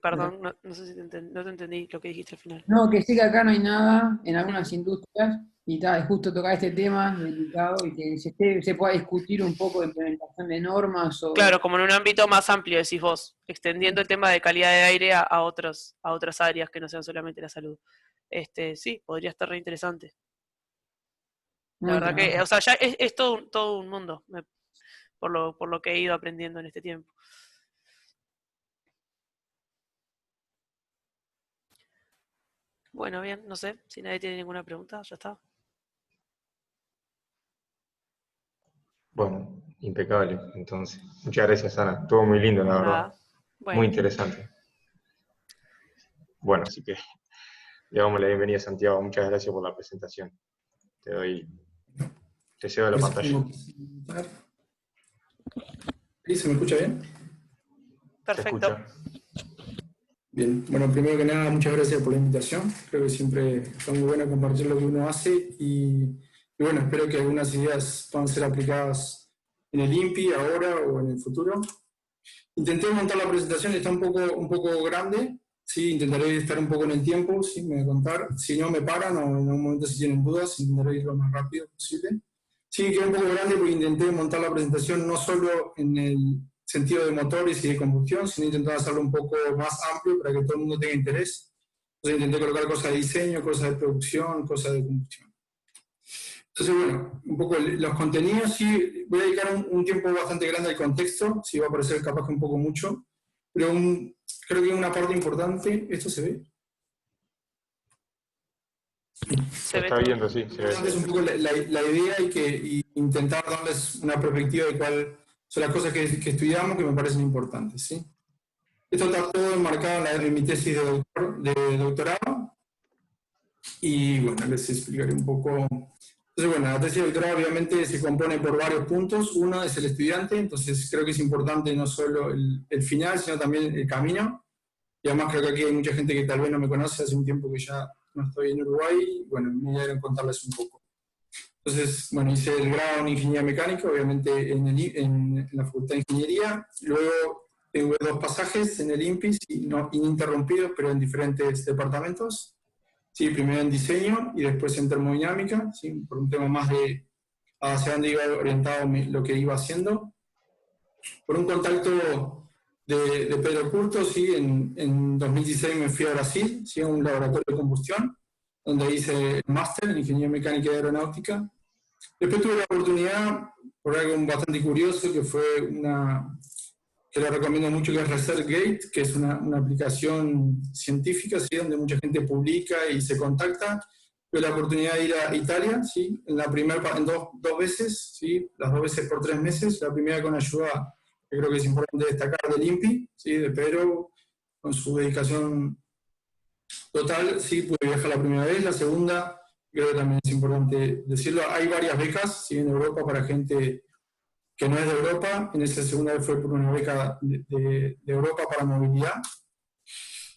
Perdón, no sé si no te entendí lo que dijiste al final. No, que sí que acá no hay nada en algunas industrias, y justo tocar este tema delicado, y que se pueda discutir un poco de implementación de normas. Claro, como en un ámbito más amplio, decís vos, extendiendo el tema de calidad de aire a otras áreas que no sean solamente la salud. Sí, podría estar re interesante. La verdad que, o sea, ya es todo un mundo, por lo que he ido aprendiendo en este tiempo. Bueno, bien, no sé, si nadie tiene ninguna pregunta, ya está. Bueno, impecable, entonces. Muchas gracias, Ana. Estuvo muy lindo, la verdad. Nada. Bueno, Muy interesante. Bueno, así que le damos la bienvenida a Santiago. Muchas gracias por la presentación. Te cedo la pantalla. ¿Sí? ¿Se me escucha bien? perfecto. Se escucha. Bien, bueno, primero que nada, muchas gracias por la invitación. Creo que siempre está muy bueno compartir lo que uno hace y bueno, espero que algunas ideas puedan ser aplicadas en el INPI ahora o en el futuro. Intenté montar la presentación, está un poco grande, sí, intentaré estar un poco en el tiempo, sí, me voy a contar. Si no me paran o en algún momento si tienen dudas, intentaré ir lo más rápido posible. Sí, quedó un poco grande porque intenté montar la presentación no solo en el sentido de motores y de combustión, sino intentar hacerlo un poco más amplio para que todo el mundo tenga interés. Entonces intenté colocar cosas de diseño, cosas de producción, cosas de combustión. Entonces, bueno, un poco los contenidos, sí, voy a dedicar un tiempo bastante grande al contexto, sí va a parecer capaz que un poco mucho, pero creo que una parte importante, ¿esto se ve? Se está viendo, sí. Se ve. Es un poco la idea y intentar darles una perspectiva de cuáles son las cosas que estudiamos que me parecen importantes, ¿sí? Esto está todo enmarcado en mi tesis de doctorado y bueno, les explicaré un poco. Entonces bueno, la tesis de doctorado obviamente se compone por varios puntos. Uno es el estudiante, entonces creo que es importante no solo el final, sino también el camino. Y además creo que aquí hay mucha gente que tal vez no me conoce, hace un tiempo que ya no estoy en Uruguay, bueno, mi idea era contarles un poco. Entonces, bueno, hice el grado en Ingeniería Mecánica, obviamente en la Facultad de Ingeniería, luego tuve 2 pasajes en el INPI, no ininterrumpidos, pero en diferentes departamentos. Sí, primero en diseño y después en termodinámica, ¿sí? Por un tema más de hacia dónde iba orientado lo que iba haciendo. Por un contacto de Pedro Curto, ¿sí? En 2016 me fui a Brasil, ¿sí? A un laboratorio de combustión, donde hice el máster en Ingeniería Mecánica y Aeronáutica. Después tuve la oportunidad, por algo bastante curioso, que fue que le recomiendo mucho, que es ResearchGate, que es una aplicación científica, ¿sí? Donde mucha gente publica y se contacta. Tuve la oportunidad de ir a Italia, ¿sí? En dos veces, ¿sí? Las 2 veces por 3 meses. La primera con ayuda, que creo que es importante destacar, del INPI, ¿sí? De Pedro, con su dedicación total, sí, pude viajar la primera vez. La segunda, creo que también es importante decirlo, hay varias becas, ¿sí? En Europa para gente que no es de Europa. En esa segunda vez fue por una beca de Europa para movilidad.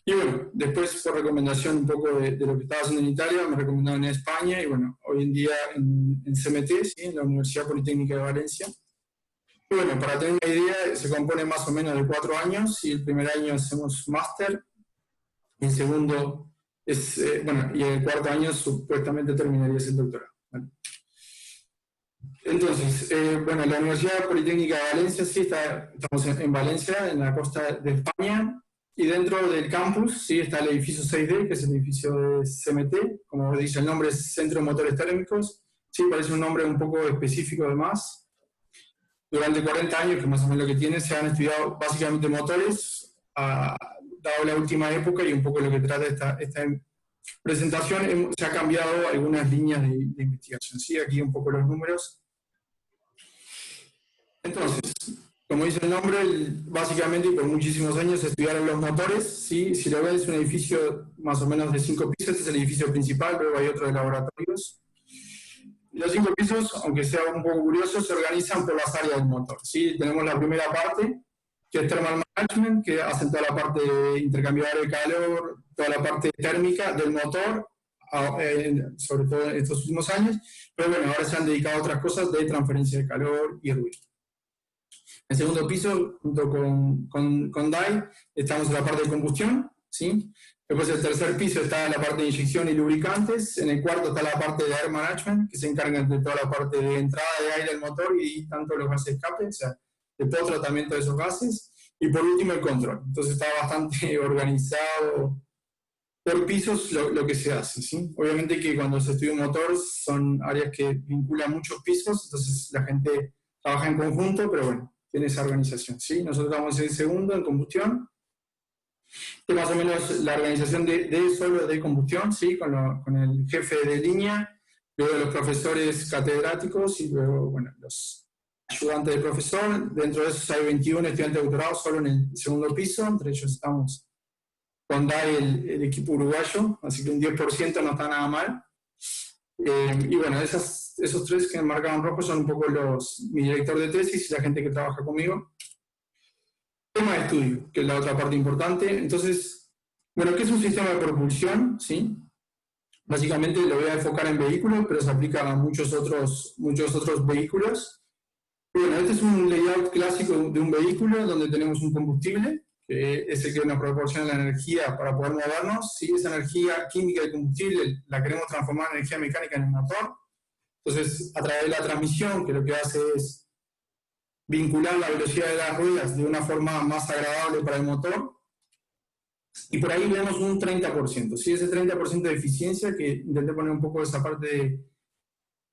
Y bueno, después por recomendación un poco de lo que estaba haciendo en Italia, me recomendaron en España y bueno, hoy en día en CMT, ¿sí? En la Universidad Politécnica de Valencia. Y bueno, para tener una idea, se compone más o menos de 4 años, y el primer año hacemos máster, y el segundo y el cuarto año supuestamente terminaría el doctorado. ¿Vale? Entonces, bueno, la Universidad Politécnica de Valencia, sí, estamos en Valencia, en la costa de España, y dentro del campus, sí, está el edificio 6D, que es el edificio de CMT, como dice el nombre, es Centro de Motores Térmicos, sí, parece un nombre un poco específico además. Durante 40 años, que es más o menos lo que tiene, se han estudiado básicamente motores, dado la última época, y un poco lo que trata esta presentación, se ha cambiado algunas líneas de investigación, sí, aquí un poco los números. Entonces, como dice el nombre, básicamente y por muchísimos años se estudiaron los motores, ¿sí? Si lo ven es un edificio más o menos de 5 pisos, este es el edificio principal, luego hay otro de laboratorios. Y los 5 pisos, aunque sea un poco curioso, se organizan por las áreas del motor, ¿sí? Tenemos la primera parte, que es Thermal Management, que hace toda la parte de intercambiador de calor, toda la parte térmica del motor, sobre todo en estos últimos años, pero bueno, ahora se han dedicado a otras cosas de transferencia de calor y ruido. En el segundo piso, junto con DAI, estamos en la parte de combustión, ¿sí? Después el tercer piso está en la parte de inyección y lubricantes, en el cuarto está la parte de Air Management, que se encarga de toda la parte de entrada de aire al motor y tanto los gases de escape, o sea, de todo tratamiento de esos gases, y por último el control. Entonces está bastante organizado por pisos lo que se hace, ¿sí? Obviamente que cuando se estudia un motor son áreas que vinculan muchos pisos, entonces la gente trabaja en conjunto, pero bueno, tiene esa organización, ¿sí? Nosotros estamos en segundo, en combustión, que más o menos la organización solo de combustión, ¿sí? Con el jefe de línea, luego los profesores catedráticos y luego, bueno, los ayudantes del profesor. Dentro de esos hay 21 estudiantes de doctorado solo en el segundo piso, entre ellos estamos con DAI el equipo uruguayo, así que un 10% no está nada mal. Y bueno, esos tres que marcaban rojo son un poco mi director de tesis y la gente que trabaja conmigo. Tema de estudio, que es la otra parte importante. Entonces, bueno, ¿qué es un sistema de propulsión? ¿Sí? Básicamente lo voy a enfocar en vehículos, pero se aplica a muchos otros vehículos. Bueno, este es un layout clásico de un vehículo donde tenemos un combustible, que es el que nos proporciona la energía para poder movernos. Si esa energía química del combustible la queremos transformar en energía mecánica en el motor, entonces a través de la transmisión, que lo que hace es vincular la velocidad de las ruedas de una forma más agradable para el motor, y por ahí vemos un 30%, ¿sí? Ese 30% de eficiencia, que intenté poner un poco esa parte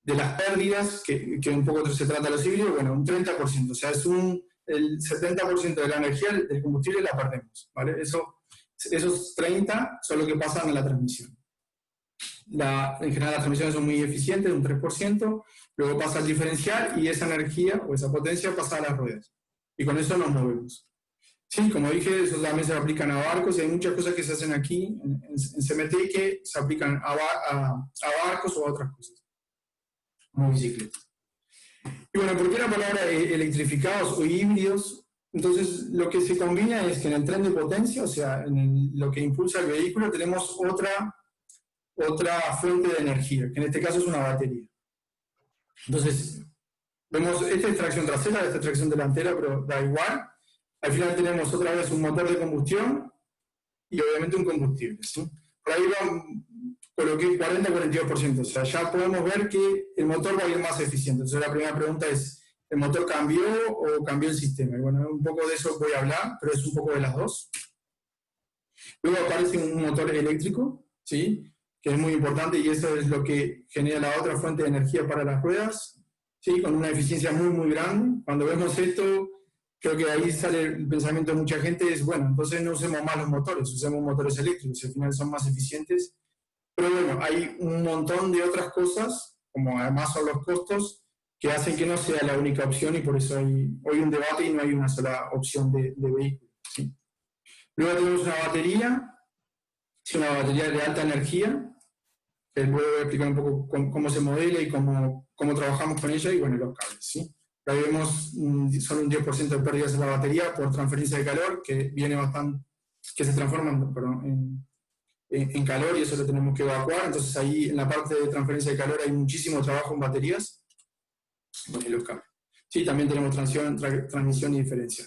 de las pérdidas, que un poco se trata de los híbridos, bueno, un 30%, o sea, es el 70% de la energía del combustible la perdemos, ¿vale? Esos 30 son lo que pasan en la transmisión. En general las transmisiones son muy eficientes, un 3%, luego pasa al diferencial y esa energía o esa potencia pasa a las ruedas. Y con eso nos movemos. Sí, como dije, eso también se aplican a barcos y hay muchas cosas que se hacen aquí en CMT que se aplican a barcos o a otras cosas, como bicicletas. Y bueno, ¿por qué la palabra electrificados o híbridos? Entonces, lo que se combina es que en el tren de potencia, o sea, lo que impulsa el vehículo, tenemos otra fuente de energía, que en este caso es una batería. Entonces, vemos esta es tracción trasera, esta es tracción delantera, pero da igual. Al final tenemos otra vez un motor de combustión y obviamente un combustible, ¿sí? Por ahí coloqué 40-42%, o sea, ya podemos ver que el motor va a ir más eficiente. Entonces la primera pregunta es, ¿el motor cambió o cambió el sistema? Y bueno, un poco de eso voy a hablar, pero es un poco de las dos. Luego aparece un motor eléctrico, ¿sí? Que es muy importante y eso es lo que genera la otra fuente de energía para las ruedas, ¿sí? Con una eficiencia muy, muy grande. Cuando vemos esto, creo que ahí sale el pensamiento de mucha gente, es, bueno, entonces no usemos más los motores, usemos motores eléctricos, al final son más eficientes. Pero bueno, hay un montón de otras cosas, como además son los costos, que hacen que no sea la única opción y por eso hay hoy un debate y no hay una sola opción de vehículo, ¿sí? Luego tenemos una batería de alta energía, que luego voy a explicar un poco cómo se modela y cómo trabajamos con ella y bueno, los cables, ¿sí? Ahí vemos solo un 10% de pérdidas en la batería por transferencia de calor, que se transforma en calor y eso lo tenemos que evacuar. Entonces ahí en la parte de transferencia de calor hay muchísimo trabajo en baterías. Bueno, y los cables. Sí, también tenemos transmisión y diferencia.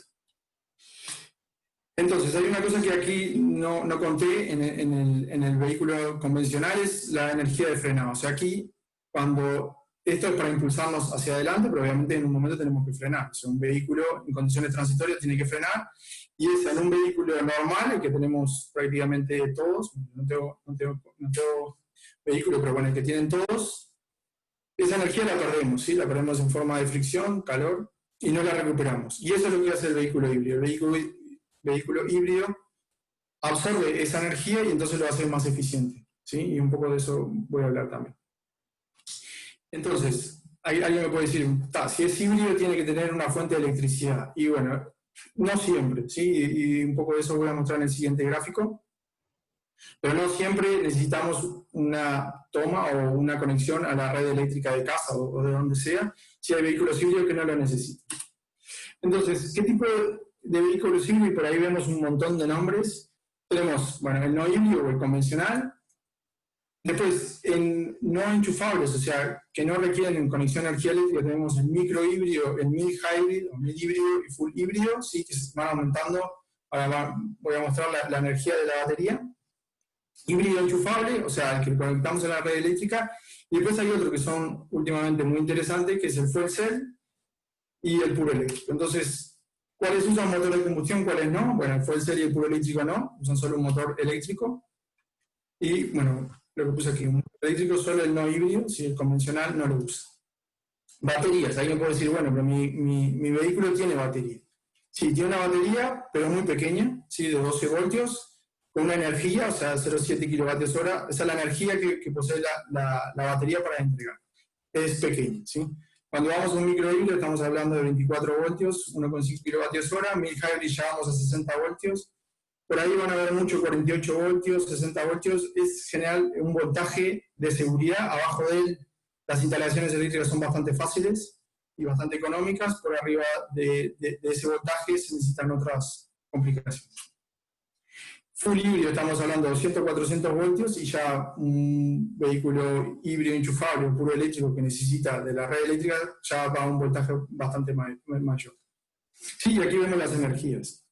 Entonces, hay una cosa que aquí no conté en el vehículo convencional, es la energía de frenado. O sea, aquí, cuando esto es para impulsarnos hacia adelante, pero obviamente en un momento tenemos que frenar. O sea, un vehículo en condiciones transitorias tiene que frenar, y es en un vehículo normal, el que tenemos prácticamente todos, no tengo vehículo, pero bueno, el que tienen todos, esa energía la perdemos, ¿sí? La perdemos en forma de fricción, calor, y no la recuperamos. Y eso es lo que hace el vehículo híbrido. El vehículo híbrido absorbe esa energía y entonces lo hace más eficiente, ¿sí? Y un poco de eso voy a hablar también. Entonces, alguien me puede decir, si es híbrido tiene que tener una fuente de electricidad. Y bueno, no siempre, ¿sí? Y un poco de eso voy a mostrar en el siguiente gráfico. Pero no siempre necesitamos una toma o una conexión a la red eléctrica de casa o de donde sea, si hay vehículos híbridos que no lo necesitan. Entonces, ¿qué tipo de vehículos híbridos? Y por ahí vemos un montón de nombres. Tenemos, bueno, el no híbrido o el convencional. Después, en no enchufables, o sea, que no requieren conexión a energía eléctrica, tenemos el micro híbrido, el mid hybrid, o mid híbrido y full híbrido, ¿sí? Que se van aumentando. Ahora voy a mostrar la energía de la batería. Híbrido enchufable, o sea, el que conectamos a la red eléctrica. Y después hay otro que son últimamente muy interesantes, que es el fuel cell y el puro eléctrico. Entonces, ¿cuáles usan motor de combustión, cuáles no? Bueno, el fuel cell y el puro eléctrico no, usan solo un motor eléctrico. Y bueno, lo que puse aquí, un motor eléctrico solo el no híbrido, si el convencional no lo usa. Baterías, ahí me puedo decir, bueno, pero mi vehículo tiene batería. Sí, tiene una batería, pero muy pequeña, ¿sí? De 12 voltios, con una energía, o sea, 0,7 kilovatios hora, esa es la energía que posee la batería para entregar. Es pequeña, ¿sí? Cuando vamos a un microhíbrido estamos hablando de 24 voltios, 1,5 kilovatios hora, mid hybrid ya vamos a 60 voltios, por ahí van a ver mucho 48 voltios, 60 voltios, es general un voltaje de seguridad, abajo de él las instalaciones eléctricas son bastante fáciles y bastante económicas, por arriba de ese voltaje se necesitan otras complicaciones. Full híbrido estamos hablando de 200-400 voltios y ya un vehículo híbrido enchufable o puro eléctrico que necesita de la red eléctrica ya va a un voltaje bastante mayor. Sí, y aquí vemos las energías.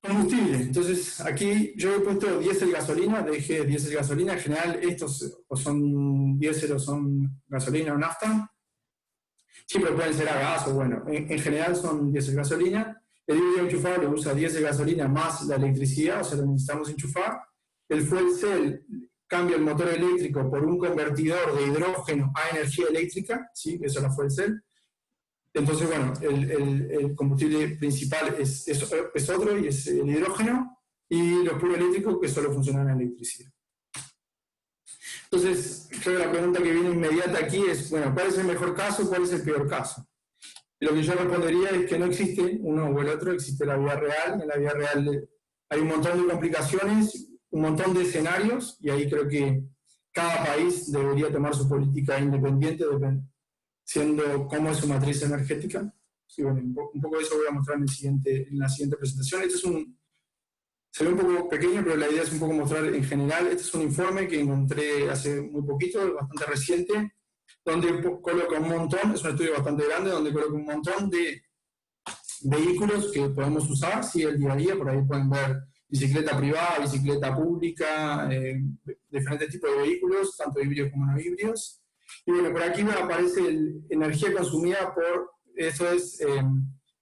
Combustible. Entonces, aquí yo he puesto diésel gasolina, dejé diésel gasolina. En general, estos o son diésel o son gasolina o nafta. Siempre pueden ser a gas o bueno, en general son diésel gasolina. El híbrido enchufable usa diésel gasolina más la electricidad, o sea, lo necesitamos enchufar. El fuel cell cambia el motor eléctrico por un convertidor de hidrógeno a energía eléctrica, ¿sí? Eso es la fuel cell. Entonces, bueno, el combustible principal es otro y es el hidrógeno, y lo puro eléctrico que solo funciona en electricidad. Entonces, creo que la pregunta que viene inmediata aquí es, bueno, ¿cuál es el mejor caso? ¿Cuál es el peor caso? Lo que yo respondería es que no existe uno o el otro, existe la vida real. En la vida real hay un montón de complicaciones, un montón de escenarios, y ahí creo que cada país debería tomar su política independiente, siendo cómo es su matriz energética. Sí, bueno, un poco de eso voy a mostrar en la siguiente presentación. Se ve un poco pequeño, pero la idea es un poco mostrar en general. Este es un informe que encontré hace muy poquito, bastante reciente, donde coloca un montón, es un estudio bastante grande, donde coloca un montón de vehículos que podemos usar, sí, el día a día. Por ahí pueden ver bicicleta privada, bicicleta pública, diferentes tipos de vehículos, tanto híbridos como no híbridos. Y bueno, por aquí aparece energía consumida por, eso es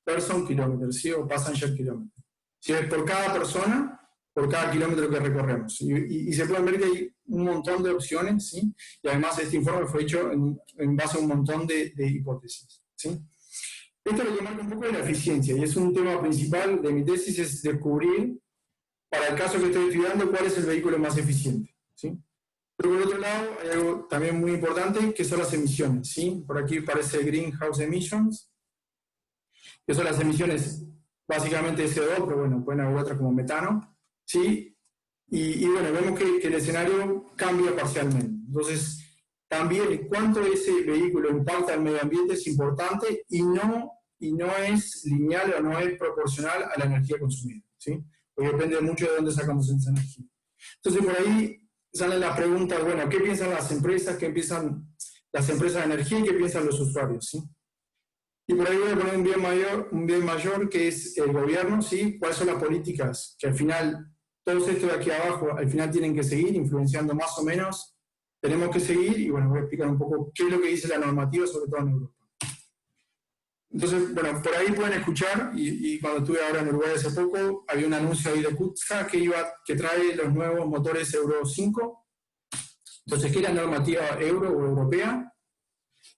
person kilometer, ¿sí? O passenger kilometer. Si es por cada persona, por cada kilómetro que recorremos. Y se pueden ver que hay un montón de opciones, ¿sí? Y además este informe fue hecho en base a un montón de hipótesis, ¿sí? Esto es lo que marca un poco de la eficiencia, y es un tema principal de mi tesis, es descubrir, para el caso que estoy estudiando, cuál es el vehículo más eficiente, ¿sí? Pero por otro lado, hay algo también muy importante, que son las emisiones, ¿sí? Por aquí aparece Greenhouse Emissions, que son las emisiones básicamente de CO2, pero bueno, pueden haber otras como metano, ¿sí? Y bueno, vemos que el escenario cambia parcialmente. Entonces, también cuánto ese vehículo impacta al medio ambiente es importante, y no es lineal o no es proporcional a la energía consumida, ¿sí? Porque depende mucho de dónde sacamos esa energía. Entonces, por ahí salen las preguntas, bueno, ¿qué piensan las empresas? ¿Qué piensan las empresas de energía? ¿Y qué piensan los usuarios? ¿Sí? Y por ahí voy a poner un bien mayor que es el gobierno, ¿sí? ¿Cuáles son las políticas que al final, todos estos de aquí abajo, al final tienen que seguir influenciando más o menos tenemos que seguir, y bueno, voy a explicar un poco qué es lo que dice la normativa, sobre todo en Europa. Entonces, bueno, por ahí pueden escuchar, y cuando estuve ahora en Uruguay hace poco, había un anuncio ahí de Kutza que trae los nuevos motores Euro 5. Entonces, ¿qué es la normativa euro o europea?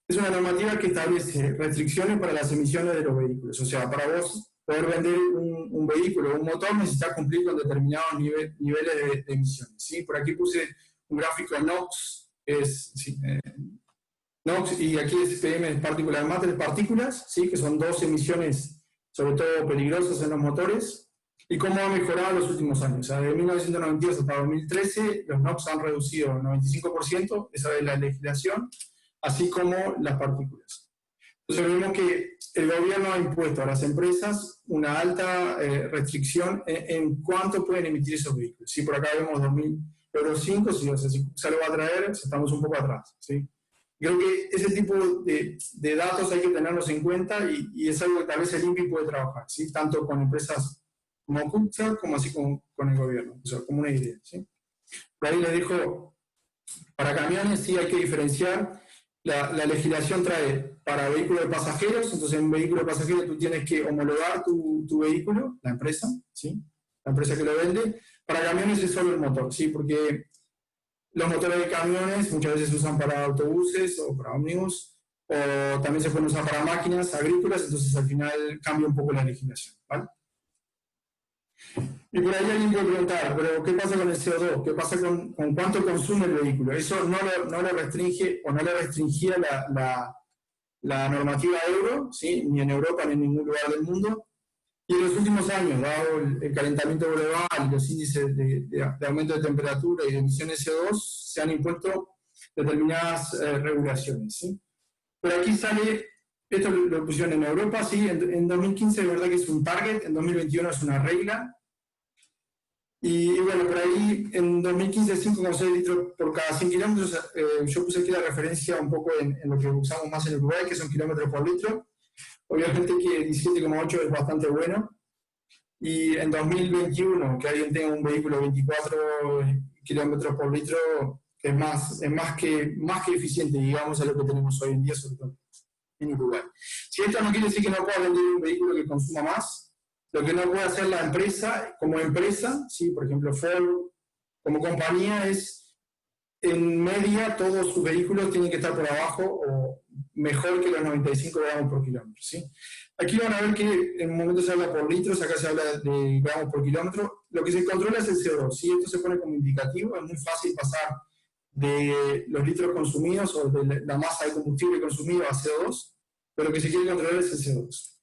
Es una normativa que establece restricciones para las emisiones de los vehículos. O sea, para vos poder vender un vehículo o un motor necesitas cumplir con determinados niveles de emisiones, ¿sí? Por aquí puse un gráfico NOx, NOx, y aquí es PM, particulate matter, partículas, ¿sí? Que son dos emisiones, sobre todo peligrosas en los motores, y cómo ha mejorado en los últimos años. O sea, de 1992 hasta 2013, los NOx han reducido un 95%, esa es la legislación, así como las partículas. Entonces vemos que el gobierno ha impuesto a las empresas una alta restricción en cuánto pueden emitir esos vehículos. ¿Sí? Por acá vemos 2000 Euro 5, si se lo va a traer, estamos un poco atrás, ¿sí? Creo que ese tipo de datos hay que tenerlos en cuenta, y es algo que tal vez el INPI puede trabajar, ¿sí? Tanto con empresas como Kutza, como así con el gobierno, o sea, como una idea, ¿sí? Por ahí les dejo, para camiones sí hay que diferenciar. La legislación trae para vehículos de pasajeros, entonces en un vehículo de pasajeros tú tienes que homologar tu vehículo, la empresa, ¿sí? La empresa que lo vende. Para camiones es solo el motor, ¿sí? Porque los motores de camiones muchas veces se usan para autobuses o para ómnibus, o también se pueden usar para máquinas agrícolas, entonces al final cambia un poco la legislación, ¿vale? Y por ahí alguien puede preguntar, pero ¿qué pasa con el CO2? ¿Qué pasa con cuánto consume el vehículo? Eso no lo restringe, o no le restringía la normativa euro, ¿sí? Ni en Europa ni en ningún lugar del mundo. Y en los últimos años, dado el calentamiento global y los índices de aumento de temperatura y de emisiones de CO2, se han impuesto determinadas regulaciones, ¿sí? Pero aquí sale, esto lo pusieron en Europa, sí, en 2015 de verdad que es un target, en 2021 es una regla. Y bueno, por ahí en 2015 5,6 litros por cada 100 kilómetros, yo puse aquí la referencia un poco en lo que usamos más en Uruguay, que son kilómetros por litro. Obviamente que 17,8 es bastante bueno. Y en 2021, que alguien tenga un vehículo de 24 kilómetros por litro, es más que eficiente, digamos, a lo que tenemos hoy en día, sobre todo en Uruguay. Si esto no quiere decir que no pueda vender un vehículo que consuma más, lo que no puede hacer la empresa, como empresa, ¿sí? Por ejemplo, Ford, como compañía, es en media todos sus vehículos tienen que estar por abajo o mejor que los 95 gramos por kilómetro, ¿sí? Aquí van a ver que en un momento se habla por litros, acá se habla de gramos por kilómetro. Lo que se controla es el CO2, ¿sí? Esto se pone como indicativo, es muy fácil pasar de los litros consumidos o de la masa de combustible consumido a CO2, pero lo que se quiere controlar es el CO2.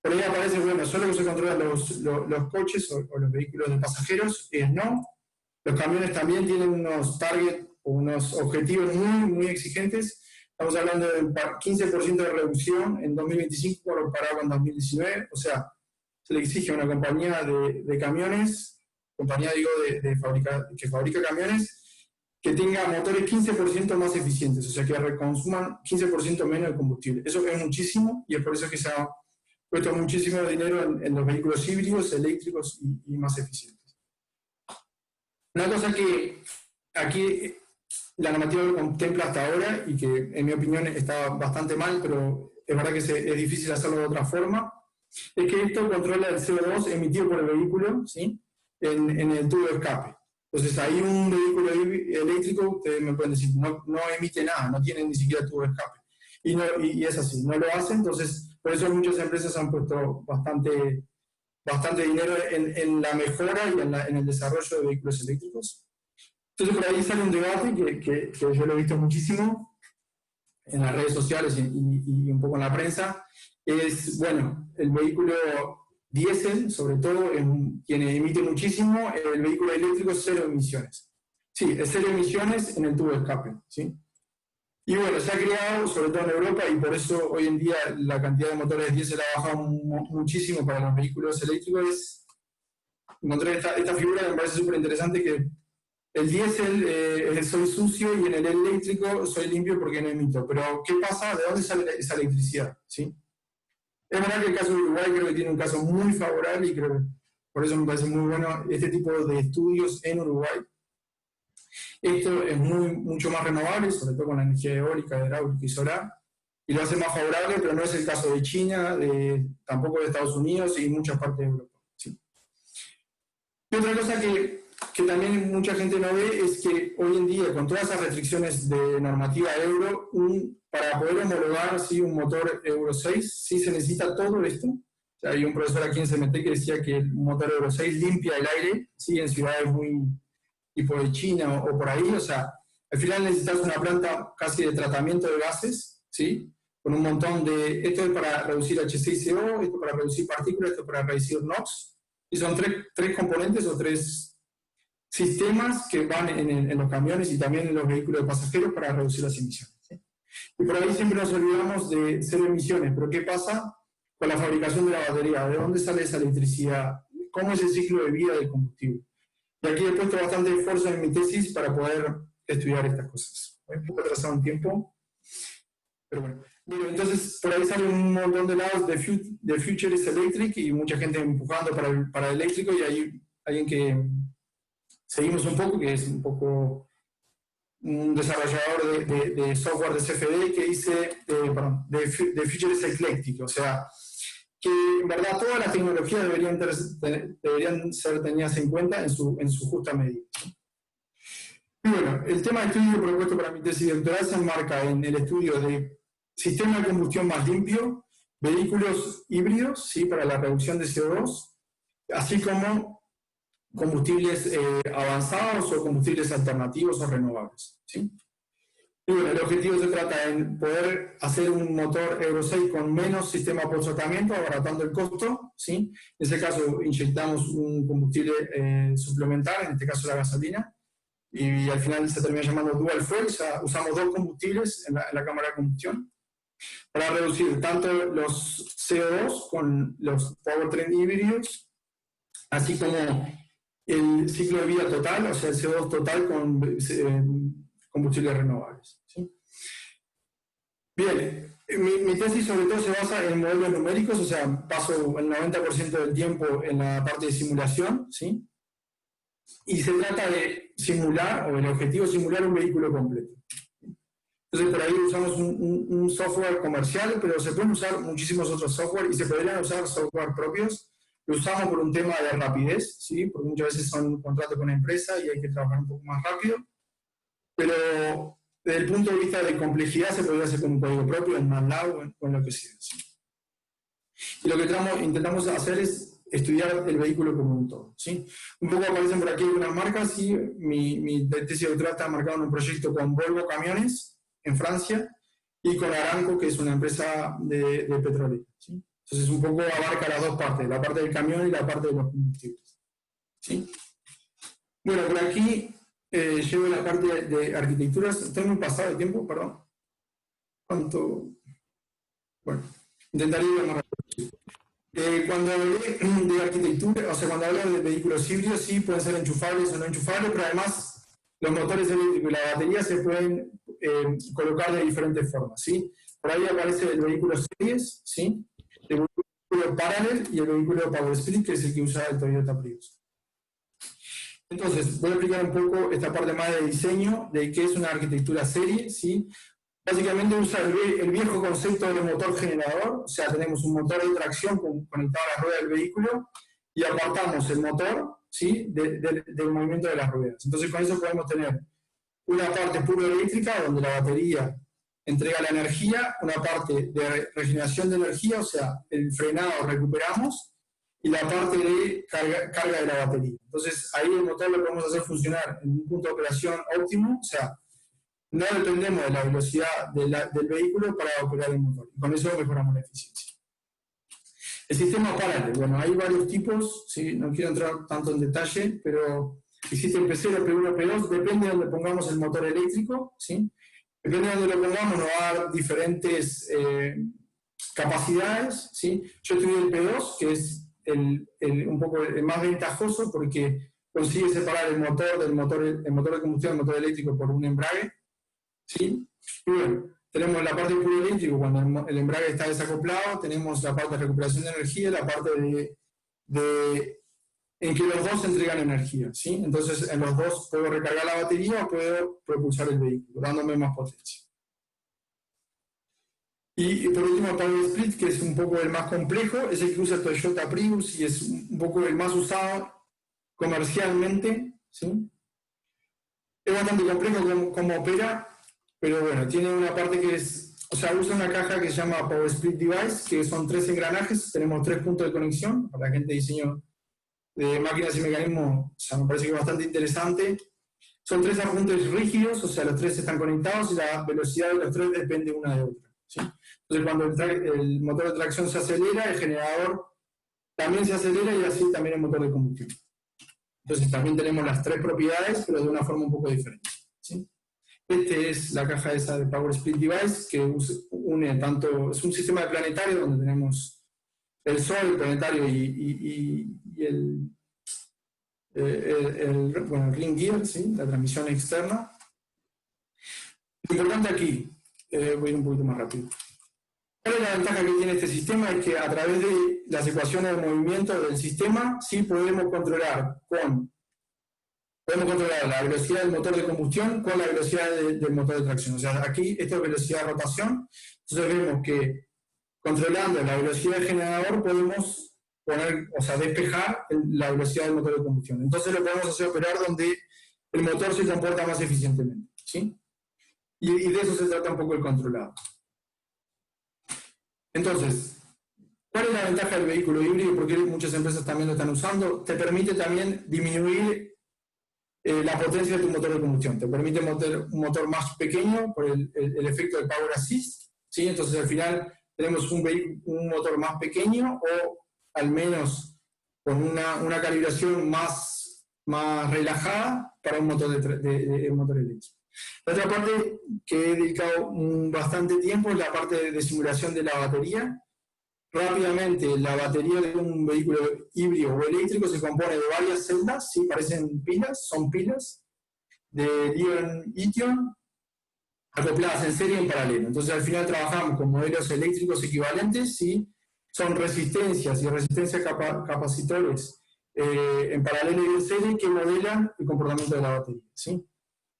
Por ahí aparece, bueno, solo que se controlan los coches o los vehículos de pasajeros, no. Los camiones también tienen unos targets o unos objetivos muy, muy exigentes. Estamos hablando de 15% de reducción en 2025 comparado con 2019. O sea, se le exige a una compañía de camiones, compañía digo que fabrica camiones, que tenga motores 15% más eficientes, o sea, que consuman 15% menos de combustible. Eso es muchísimo, y es por eso que se ha puesto muchísimo dinero en los vehículos híbridos, eléctricos y más eficientes. Una cosa que aquí la normativa lo contempla hasta ahora, y que en mi opinión está bastante mal, pero es verdad que es difícil hacerlo de otra forma, es que esto controla el CO2 emitido por el vehículo, ¿sí? en el tubo de escape. Entonces, ahí un vehículo eléctrico, ustedes me pueden decir, no emite nada, no tiene ni siquiera tubo de escape. Y es así, no lo hacen. Entonces, por eso muchas empresas han puesto bastante dinero en la mejora y en el desarrollo de vehículos eléctricos. Entonces, por ahí sale un debate que yo lo he visto muchísimo en las redes sociales y un poco en la prensa. Es, bueno, el vehículo diésel, sobre todo, quien emite muchísimo, el vehículo eléctrico es 0 emisiones. Sí, es 0 emisiones en el tubo de escape, ¿sí? Y bueno, se ha creado, sobre todo en Europa, y por eso hoy en día la cantidad de motores diésel ha bajado muchísimo para los vehículos eléctricos. Encontré esta figura que me parece súper interesante, que el diésel soy sucio y en el eléctrico soy limpio porque no emito. Pero, ¿qué pasa? ¿De dónde sale esa electricidad? ¿Sí? Es verdad que el caso de Uruguay creo que tiene un caso muy favorable, y creo que por eso me parece muy bueno este tipo de estudios en Uruguay. Esto es mucho más renovable, sobre todo con la energía eólica, hidráulica y solar, y lo hace más favorable, pero no es el caso de China, tampoco de Estados Unidos y muchas partes de Europa. ¿Sí? Y otra cosa que también mucha gente no ve es que hoy en día, con todas esas restricciones de normativa Euro, para poder homologar un motor Euro 6, sí se necesita todo esto. O sea, hay un profesor aquí en CMT que decía que el motor Euro 6 limpia el aire, ¿sí? En ciudades muy tipo de China o por ahí. O sea, al final necesitas una planta casi de tratamiento de gases, ¿sí? Con un montón de... Esto es para reducir HCICO, esto para reducir partículas, esto para reducir NOx. Y son tres componentes o tres sistemas que van en los camiones y también en los vehículos de pasajeros para reducir las emisiones. ¿Sí? Y por ahí siempre nos olvidamos de cero emisiones, pero ¿qué pasa con la fabricación de la batería? ¿De dónde sale esa electricidad? ¿Cómo es el ciclo de vida del combustible? Y aquí he puesto bastante esfuerzo en mi tesis para poder estudiar estas cosas. Un poco atrasado en tiempo, pero bueno. Bueno, entonces, por ahí salen un montón de lados de Future is Electric y mucha gente empujando para el eléctrico, y hay alguien que seguimos un poco, que es un poco un desarrollador de software de CFD que dice, de Future is Eclectic, o sea, que en verdad todas las tecnologías deberían ser tenidas en cuenta en su justa medida. Y bueno, el tema de estudio propuesto para mi tesis doctoral se enmarca en el estudio de sistema de combustión más limpio, vehículos híbridos, ¿sí? Para la reducción de CO2, así como combustibles avanzados o combustibles alternativos o renovables, ¿sí? Y bueno, el objetivo se trata en poder hacer un motor Euro 6 con menos sistema post-tratamiento, abaratando el costo, ¿sí? En ese caso inyectamos un combustible suplementar, en este caso la gasolina, y al final se termina llamando dual fuel, o sea, usamos dos combustibles en la cámara de combustión, para reducir tanto los CO2 con los powertrain híbridos, así como el ciclo de vida total, o sea, el CO2 total con combustibles renovables. ¿Sí? Bien, mi tesis sobre todo se basa en modelos numéricos, o sea, paso el 90% del tiempo en la parte de simulación, ¿sí? Y se trata de simular, o el objetivo es simular un vehículo completo. Entonces, por ahí usamos un software comercial, pero se pueden usar muchísimos otros software y se podrían usar software propios. Lo usamos por un tema de rapidez, ¿sí? Porque muchas veces son contratos con la empresa y hay que trabajar un poco más rápido. Pero desde el punto de vista de complejidad se podría hacer con un código propio, en MATLAB o en lo que sea. ¿Sí? Y lo que intentamos hacer es estudiar el vehículo como un todo. ¿Sí? Un poco aparecen por aquí algunas marcas. ¿Sí? Mi tesis doctoral está marcada en un proyecto con Volvo Camiones, en Francia, y con Aramco, que es una empresa de petróleo. ¿Sí? Entonces, un poco abarca las dos partes, la parte del camión y la parte de los combustibles. ¿Sí? Bueno, por aquí llevo la parte de arquitecturas. Estoy muy pasado de tiempo, perdón. ¿Cuánto? Bueno, intentaré ir más rápido. Cuando hablé de arquitectura, o sea, cuando hablo de vehículos híbridos, sí pueden ser enchufables o no enchufables, pero además los motores eléctricos y la batería se pueden colocar de diferentes formas, ¿sí? Por ahí aparece el vehículo Series, ¿sí? El vehículo Parallel y el vehículo Power Split, que es el que usa el Toyota Prius. Entonces, voy a explicar un poco esta parte más de diseño, de qué es una arquitectura serie, ¿sí? Básicamente usa el viejo concepto de motor generador, o sea, tenemos un motor de tracción conectado a la rueda del vehículo y apartamos el motor, ¿sí? del movimiento de las ruedas. Entonces, con eso podemos tener una parte pura eléctrica, donde la batería entrega la energía, una parte de regeneración de energía, o sea, el frenado recuperamos, y la parte de carga de la batería. Entonces, ahí el motor lo podemos hacer funcionar en un punto de operación óptimo, o sea, no dependemos de la velocidad del vehículo para operar el motor. Y con eso mejoramos la eficiencia. El sistema Parallel, bueno, hay varios tipos, ¿sí? No quiero entrar tanto en detalle, pero existen P0, P1, P2, depende de donde pongamos el motor eléctrico, ¿sí? Depende de donde lo pongamos, nos va a dar diferentes capacidades, ¿sí? Yo estudié el P2, que es un poco el más ventajoso porque consigue separar el motor de combustión del motor eléctrico por un embrague, ¿sí? Y bueno, tenemos la parte de puro eléctrico cuando el embrague está desacoplado, tenemos la parte de recuperación de energía, la parte de en que los dos entregan energía, ¿sí? Entonces, en los dos puedo recargar la batería o puedo propulsar el vehículo, dándome más potencia. Y por último, el Power Split, que es un poco el más complejo, es el que usa Toyota Prius y es un poco el más usado comercialmente, ¿sí? Es bastante complejo cómo opera, pero bueno, tiene una parte que es, o sea, usa una caja que se llama Power Split Device, que son 3 engranajes, tenemos 3 puntos de conexión, para la gente de diseño de máquinas y mecanismos, o sea, me parece que es bastante interesante. Son 3 apuntes rígidos, o sea, los 3 están conectados y la velocidad de los 3 depende una de otra, ¿sí? Entonces, cuando el motor de tracción se acelera, el generador también se acelera y así también el motor de combustión. Entonces, también tenemos las 3 propiedades, pero de una forma un poco diferente, ¿sí? Este es la caja esa de Power Split Device, que une tanto, es un sistema de planetario donde tenemos el Sol, el planetario y el ring gear, ¿sí? La transmisión externa. Lo importante aquí, voy a ir un poquito más rápido. ¿Cuál es la ventaja que tiene este sistema? Es que a través de las ecuaciones de movimiento del sistema, sí podemos controlar la velocidad del motor de combustión con la velocidad del motor de tracción. O sea, aquí esto es velocidad de rotación. Entonces vemos que controlando la velocidad del generador podemos poner, o sea, despejar la velocidad del motor de combustión. Entonces lo podemos hacer operar donde el motor se comporta más eficientemente, ¿sí? Y de eso se trata un poco el controlado. Entonces, ¿cuál es la ventaja del vehículo híbrido? Porque muchas empresas también lo están usando. Te permite también disminuir la potencia de tu motor de combustión. Te permite un motor más pequeño por el efecto de Power Assist, ¿sí? Entonces, al final, tenemos un motor más pequeño o al menos con una calibración más relajada para un motor motor eléctrico. La otra parte que he dedicado bastante tiempo es la parte de simulación de la batería. Rápidamente, la batería de un vehículo híbrido o eléctrico se compone de varias celdas, ¿sí? Parecen pilas, son pilas de litio-ion acopladas en serie y en paralelo. Entonces, al final trabajamos con modelos eléctricos equivalentes, ¿sí? Son resistencias y resistencias capacitores en paralelo y en serie que modelan el comportamiento de la batería, ¿sí?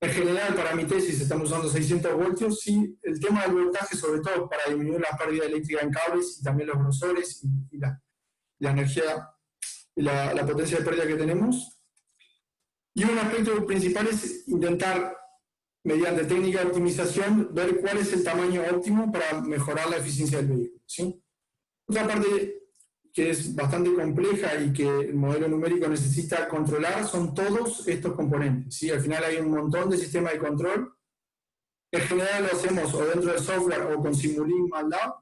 En general, para mi tesis estamos usando 600 voltios, sí, el tema del voltaje, sobre todo para disminuir la pérdida eléctrica en cables y también los grosores y la energía y la potencia de pérdida que tenemos. Y un aspecto principal es intentar, mediante técnica de optimización, ver cuál es el tamaño óptimo para mejorar la eficiencia del vehículo, ¿sí? Otra parte que es bastante compleja y que el modelo numérico necesita controlar son todos estos componentes, ¿sí? Al final hay un montón de sistemas de control. En general lo hacemos o dentro del software o con Simulink MATLAB,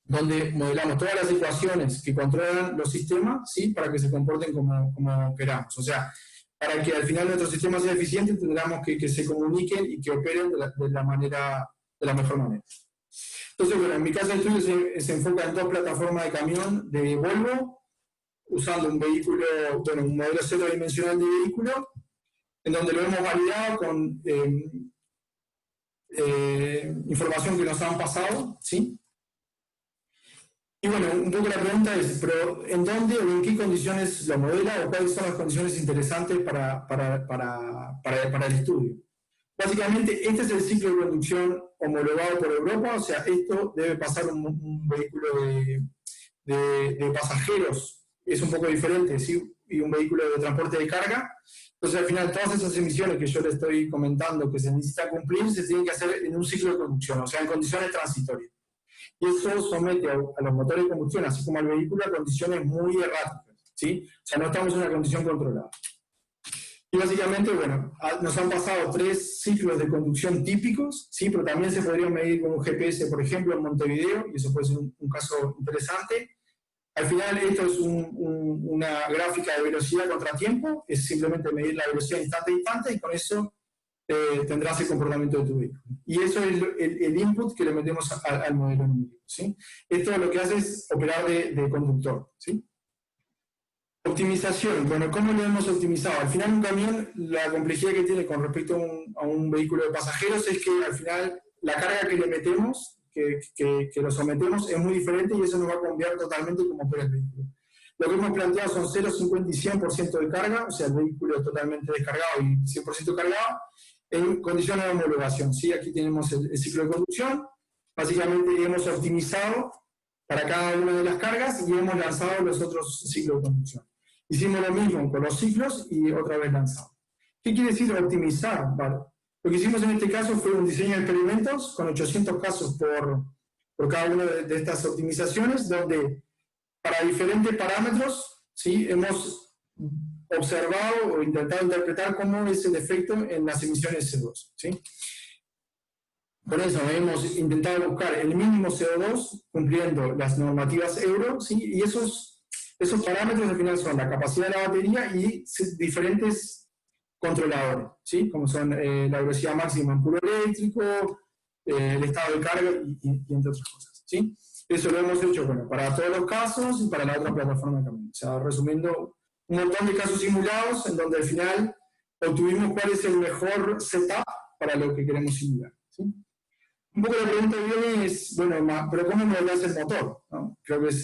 donde modelamos todas las ecuaciones que controlan los sistemas, ¿sí? Para que se comporten como queramos. O sea, para que al final nuestro sistema sea eficiente, tendremos que se comuniquen y que operen de la mejor manera. Entonces, bueno, en mi caso de estudio se enfoca en 2 plataformas de camión de Volvo, usando un vehículo, bueno, un modelo 0 dimensional de vehículo, en donde lo hemos validado con información que nos han pasado, ¿sí? Y bueno, un poco la pregunta es, pero ¿en dónde o en qué condiciones lo modela o cuáles son las condiciones interesantes para el estudio? Básicamente, este es el ciclo de conducción homologado por Europa, o sea, esto debe pasar un vehículo de pasajeros, es un poco diferente, ¿sí? Y un vehículo de transporte de carga. Entonces, al final, todas esas emisiones que yo le estoy comentando que se necesitan cumplir, se tienen que hacer en un ciclo de conducción, o sea, en condiciones transitorias. Y eso somete a los motores de combustión, así como al vehículo, a condiciones muy erráticas, ¿sí? O sea, no estamos en una condición controlada. Y básicamente, bueno, nos han pasado 3 ciclos de conducción típicos, ¿sí? Pero también se podrían medir con un GPS, por ejemplo, en Montevideo, y eso puede ser un caso interesante. Al final, esto es una gráfica de velocidad contra tiempo, es simplemente medir la velocidad instante a instante, y con eso tendrás el comportamiento de tu vehículo. Y eso es el input que le metemos al modelo numérico, ¿sí? Esto lo que hace es operar de conductor, ¿sí? Optimización. Bueno, ¿cómo lo hemos optimizado? Al final un camión, la complejidad que tiene con respecto a un vehículo de pasajeros es que al final la carga que le metemos, que lo sometemos, es muy diferente y eso nos va a cambiar totalmente cómo opera el vehículo. Lo que hemos planteado son 0, 50 y 100% de carga, o sea, el vehículo totalmente descargado y 100% cargado, en condiciones de homologación. ¿Sí? Aquí tenemos el ciclo de conducción. Básicamente hemos optimizado para cada una de las cargas y hemos lanzado los otros ciclos de conducción. Hicimos lo mismo con los ciclos y otra vez lanzado. ¿Qué quiere decir optimizar? Vale. Lo que hicimos en este caso fue un diseño de experimentos con 800 casos por cada una de estas optimizaciones, donde para diferentes parámetros, ¿sí? Hemos observado o intentado interpretar cómo es el efecto en las emisiones de CO2. ¿Sí? Por eso hemos intentado buscar el mínimo CO2 cumpliendo las normativas Euro, ¿sí? Y esos parámetros al final son la capacidad de la batería y diferentes controladores, ¿sí? Como son la velocidad máxima en puro eléctrico, el estado de carga y entre otras cosas. ¿Sí? Eso lo hemos hecho para todos los casos y para la otra plataforma también. O sea, resumiendo, un montón de casos simulados en donde al final obtuvimos cuál es el mejor setup para lo que queremos simular. ¿Sí? Un poco la pregunta que viene es, bueno, pero ¿cómo modelás el motor? ¿No? Creo que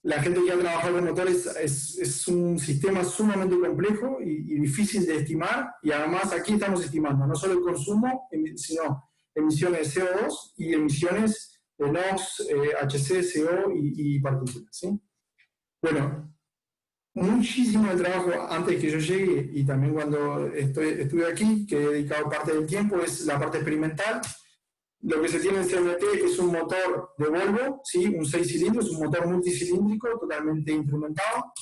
la gente que ha trabajado con motores es un sistema sumamente complejo y difícil de estimar, y además aquí estamos estimando no solo el consumo, sino emisiones de CO2 y emisiones de NOx, HC, CO y partículas. ¿Sí? Bueno, muchísimo de trabajo antes que yo llegue y también cuando estuve aquí, que he dedicado parte del tiempo, es la parte experimental. Lo que se tiene en CNT es un motor de Volvo, ¿sí? Un 6 cilindros, un motor multicilíndrico totalmente instrumentado,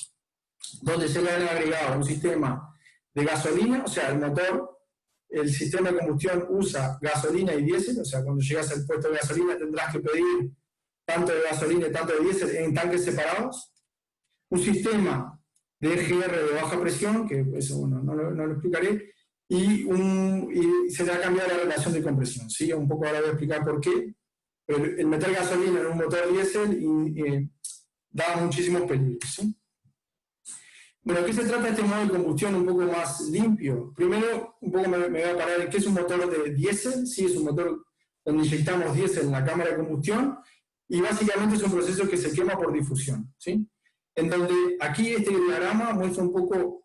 donde se le han agregado un sistema de gasolina, o sea, el sistema de combustión usa gasolina y diésel, o sea, cuando llegas al puesto de gasolina tendrás que pedir tanto de gasolina y tanto de diésel en tanques separados. Un sistema de EGR de baja presión, que eso no lo explicaré, y se le ha cambiado la relación de compresión. ¿Sí? Un poco ahora voy a explicar por qué. Pero el meter gasolina en un motor diésel da muchísimos peligros. ¿Sí? Bueno, ¿de qué se trata este modo de combustión un poco más limpio? Primero, un poco me voy a parar en qué es un motor de diésel. Sí, es un motor donde inyectamos diésel en la cámara de combustión y básicamente es un proceso que se quema por difusión. ¿Sí? En donde aquí este diagrama muestra un poco.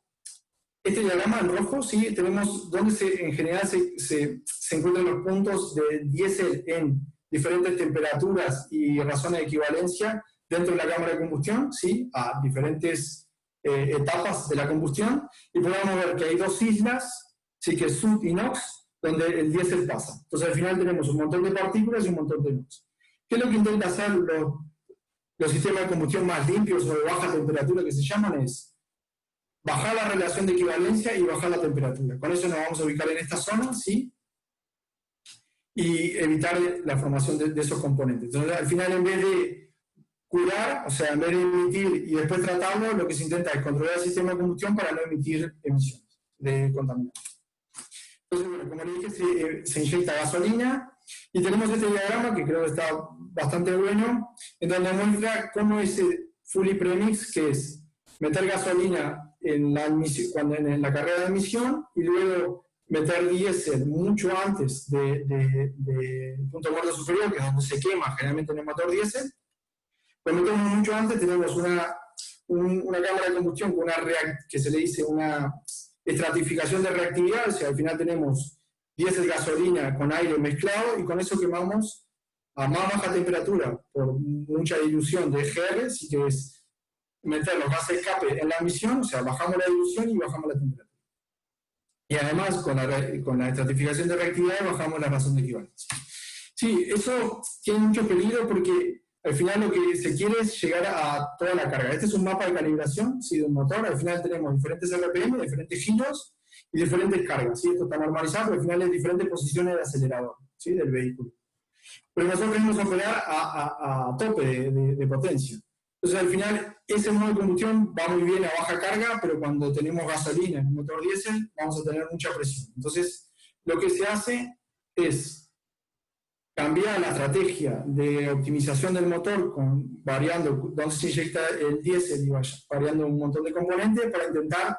Este diagrama en rojo, ¿sí? Tenemos donde en general se encuentran los puntos de diésel en diferentes temperaturas y razones de equivalencia dentro de la cámara de combustión, ¿sí? A diferentes etapas de la combustión, y podemos ver que hay dos islas, ¿sí? Que es Sud y NOx, donde el diésel pasa. Entonces al final tenemos un montón de partículas y un montón de NOx. ¿Qué es lo que intenta hacer los sistemas de combustión más limpios o de baja temperatura que se llaman? Es bajar la relación de equivalencia y bajar la temperatura. Con eso nos vamos a ubicar en esta zona, ¿sí? Y evitar la formación de esos componentes. Entonces, al final, en vez de curar, o sea, en vez de emitir y después tratarlo, lo que se intenta es controlar el sistema de combustión para no emitir emisiones de contaminantes. Entonces, bueno, como le dije, se inyecta gasolina y tenemos este diagrama que creo que está bastante bueno, en donde muestra cómo ese fully premix, que es meter gasolina en la carrera de emisión y luego meter diésel mucho antes del punto muerto superior, que es donde se quema generalmente en el motor diésel. Lo metemos mucho antes, tenemos una cámara de combustión con que se le dice una estratificación de reactividad, o sea, al final tenemos diésel, gasolina con aire mezclado y con eso quemamos a más baja temperatura por mucha dilución de EGR, así que es meter los gases de escape en la emisión, o sea, bajamos la dilución y bajamos la temperatura. Y además, con la estratificación de reactividad, bajamos la razón de equivalencia. Sí, eso tiene mucho peligro porque al final lo que se quiere es llegar a toda la carga. Este es un mapa de calibración, ¿sí? De un motor. Al final tenemos diferentes RPM, diferentes giros y diferentes cargas. ¿Sí? Esto está normalizado, pero al final hay diferentes posiciones de acelerador, ¿sí? Del vehículo. Pero nosotros queremos operar a tope de potencia. Entonces, al final, ese modo de combustión va muy bien a baja carga, pero cuando tenemos gasolina en un motor diésel, vamos a tener mucha presión. Entonces, lo que se hace es cambiar la estrategia de optimización del motor, variando dónde se inyecta el diésel y variando un montón de componentes para intentar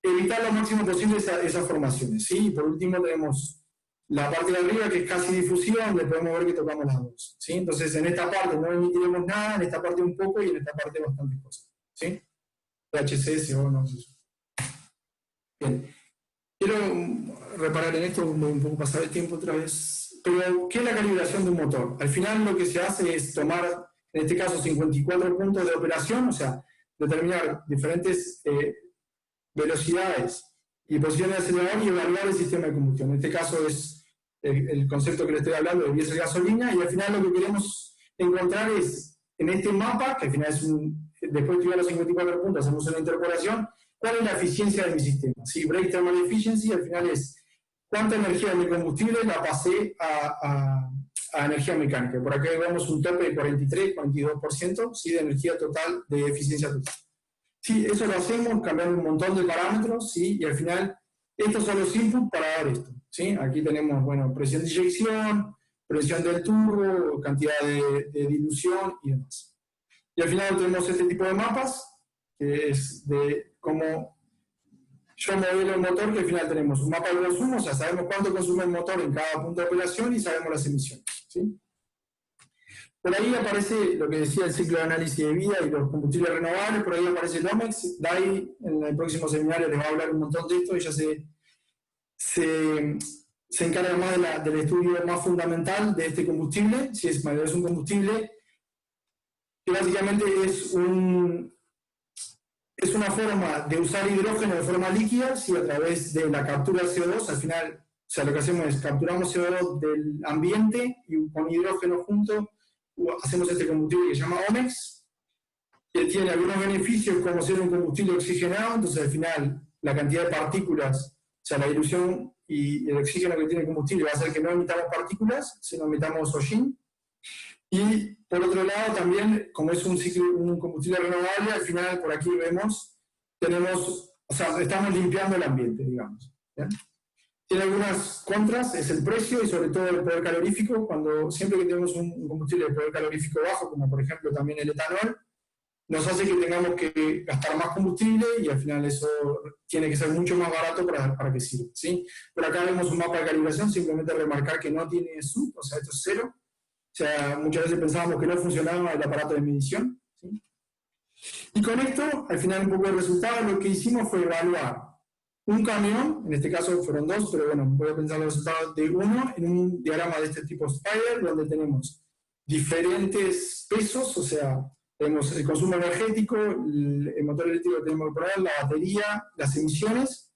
evitar lo máximo posible esas formaciones. ¿Sí? Y por último, tenemos la parte de arriba, que es casi difusiva, donde podemos ver que tocamos las dos, ¿sí? Entonces, en esta parte no emitiremos nada, en esta parte un poco, y en esta parte bastantes cosas, ¿sí? HCS o no sé. Bien. Quiero reparar en esto, voy un poco pasar el tiempo otra vez, pero ¿qué es la calibración de un motor? Al final lo que se hace es tomar, en este caso, 54 puntos de operación, o sea, determinar diferentes velocidades y posiciones de acelerador y evaluar el sistema de combustión. En este caso es el concepto que le estoy hablando de diésel gasolina, y al final lo que queremos encontrar es, en este mapa, que al final es después de los 54 puntos, hacemos una interpolación, ¿cuál es la eficiencia de mi sistema? ¿Sí? Brake Thermal Efficiency al final es cuánta energía de mi combustible la pasé a energía mecánica. Por acá vemos un tope de 43, 42%, ¿sí? De energía total, de eficiencia total. Sí, eso lo hacemos cambiando un montón de parámetros, ¿sí? Y al final, estos son los inputs para dar esto, ¿sí? Aquí tenemos, bueno, presión de inyección, presión del turbo, cantidad de dilución y demás. Y al final tenemos este tipo de mapas, que es de cómo yo modelo el motor, que al final tenemos un mapa de consumo, o sea, sabemos cuánto consume el motor en cada punto de operación y sabemos las emisiones, ¿sí? Por ahí aparece lo que decía el ciclo de análisis de vida y los combustibles renovables, por ahí aparece el OMEX. Dai en el próximo seminario les va a hablar un montón de esto, ella se encarga más del estudio más fundamental de este combustible. Si es un combustible que básicamente es una forma de usar hidrógeno de forma líquida, si a través de la captura de CO2, al final, o sea, lo que hacemos es capturamos CO2 del ambiente y con hidrógeno junto hacemos este combustible que se llama OMEX, que tiene algunos beneficios como ser un combustible oxigenado, entonces al final la cantidad de partículas, o sea, la dilución y el oxígeno que tiene el combustible va a hacer que no emitamos partículas, sino emitamos hollín. Y por otro lado también, como es un combustible renovable, al final por aquí vemos, estamos limpiando el ambiente, digamos. ¿Bien? Tiene algunas contras, es el precio y sobre todo el poder calorífico. Siempre que tenemos un combustible de poder calorífico bajo, como por ejemplo también el etanol, nos hace que tengamos que gastar más combustible y al final eso tiene que ser mucho más barato para que sirva, ¿sí? Pero acá vemos un mapa de calibración, simplemente remarcar que no tiene SUP, o sea, esto es cero. O sea, muchas veces pensábamos que no funcionaba el aparato de medición, ¿sí? Y con esto, al final un poco el resultado, lo que hicimos fue evaluar un camión, en este caso fueron dos, pero bueno, voy a pensar los resultados de uno en un diagrama de este tipo Spider, donde tenemos diferentes pesos, o sea, tenemos el consumo energético, el motor eléctrico que tenemos que poner, la batería, las emisiones.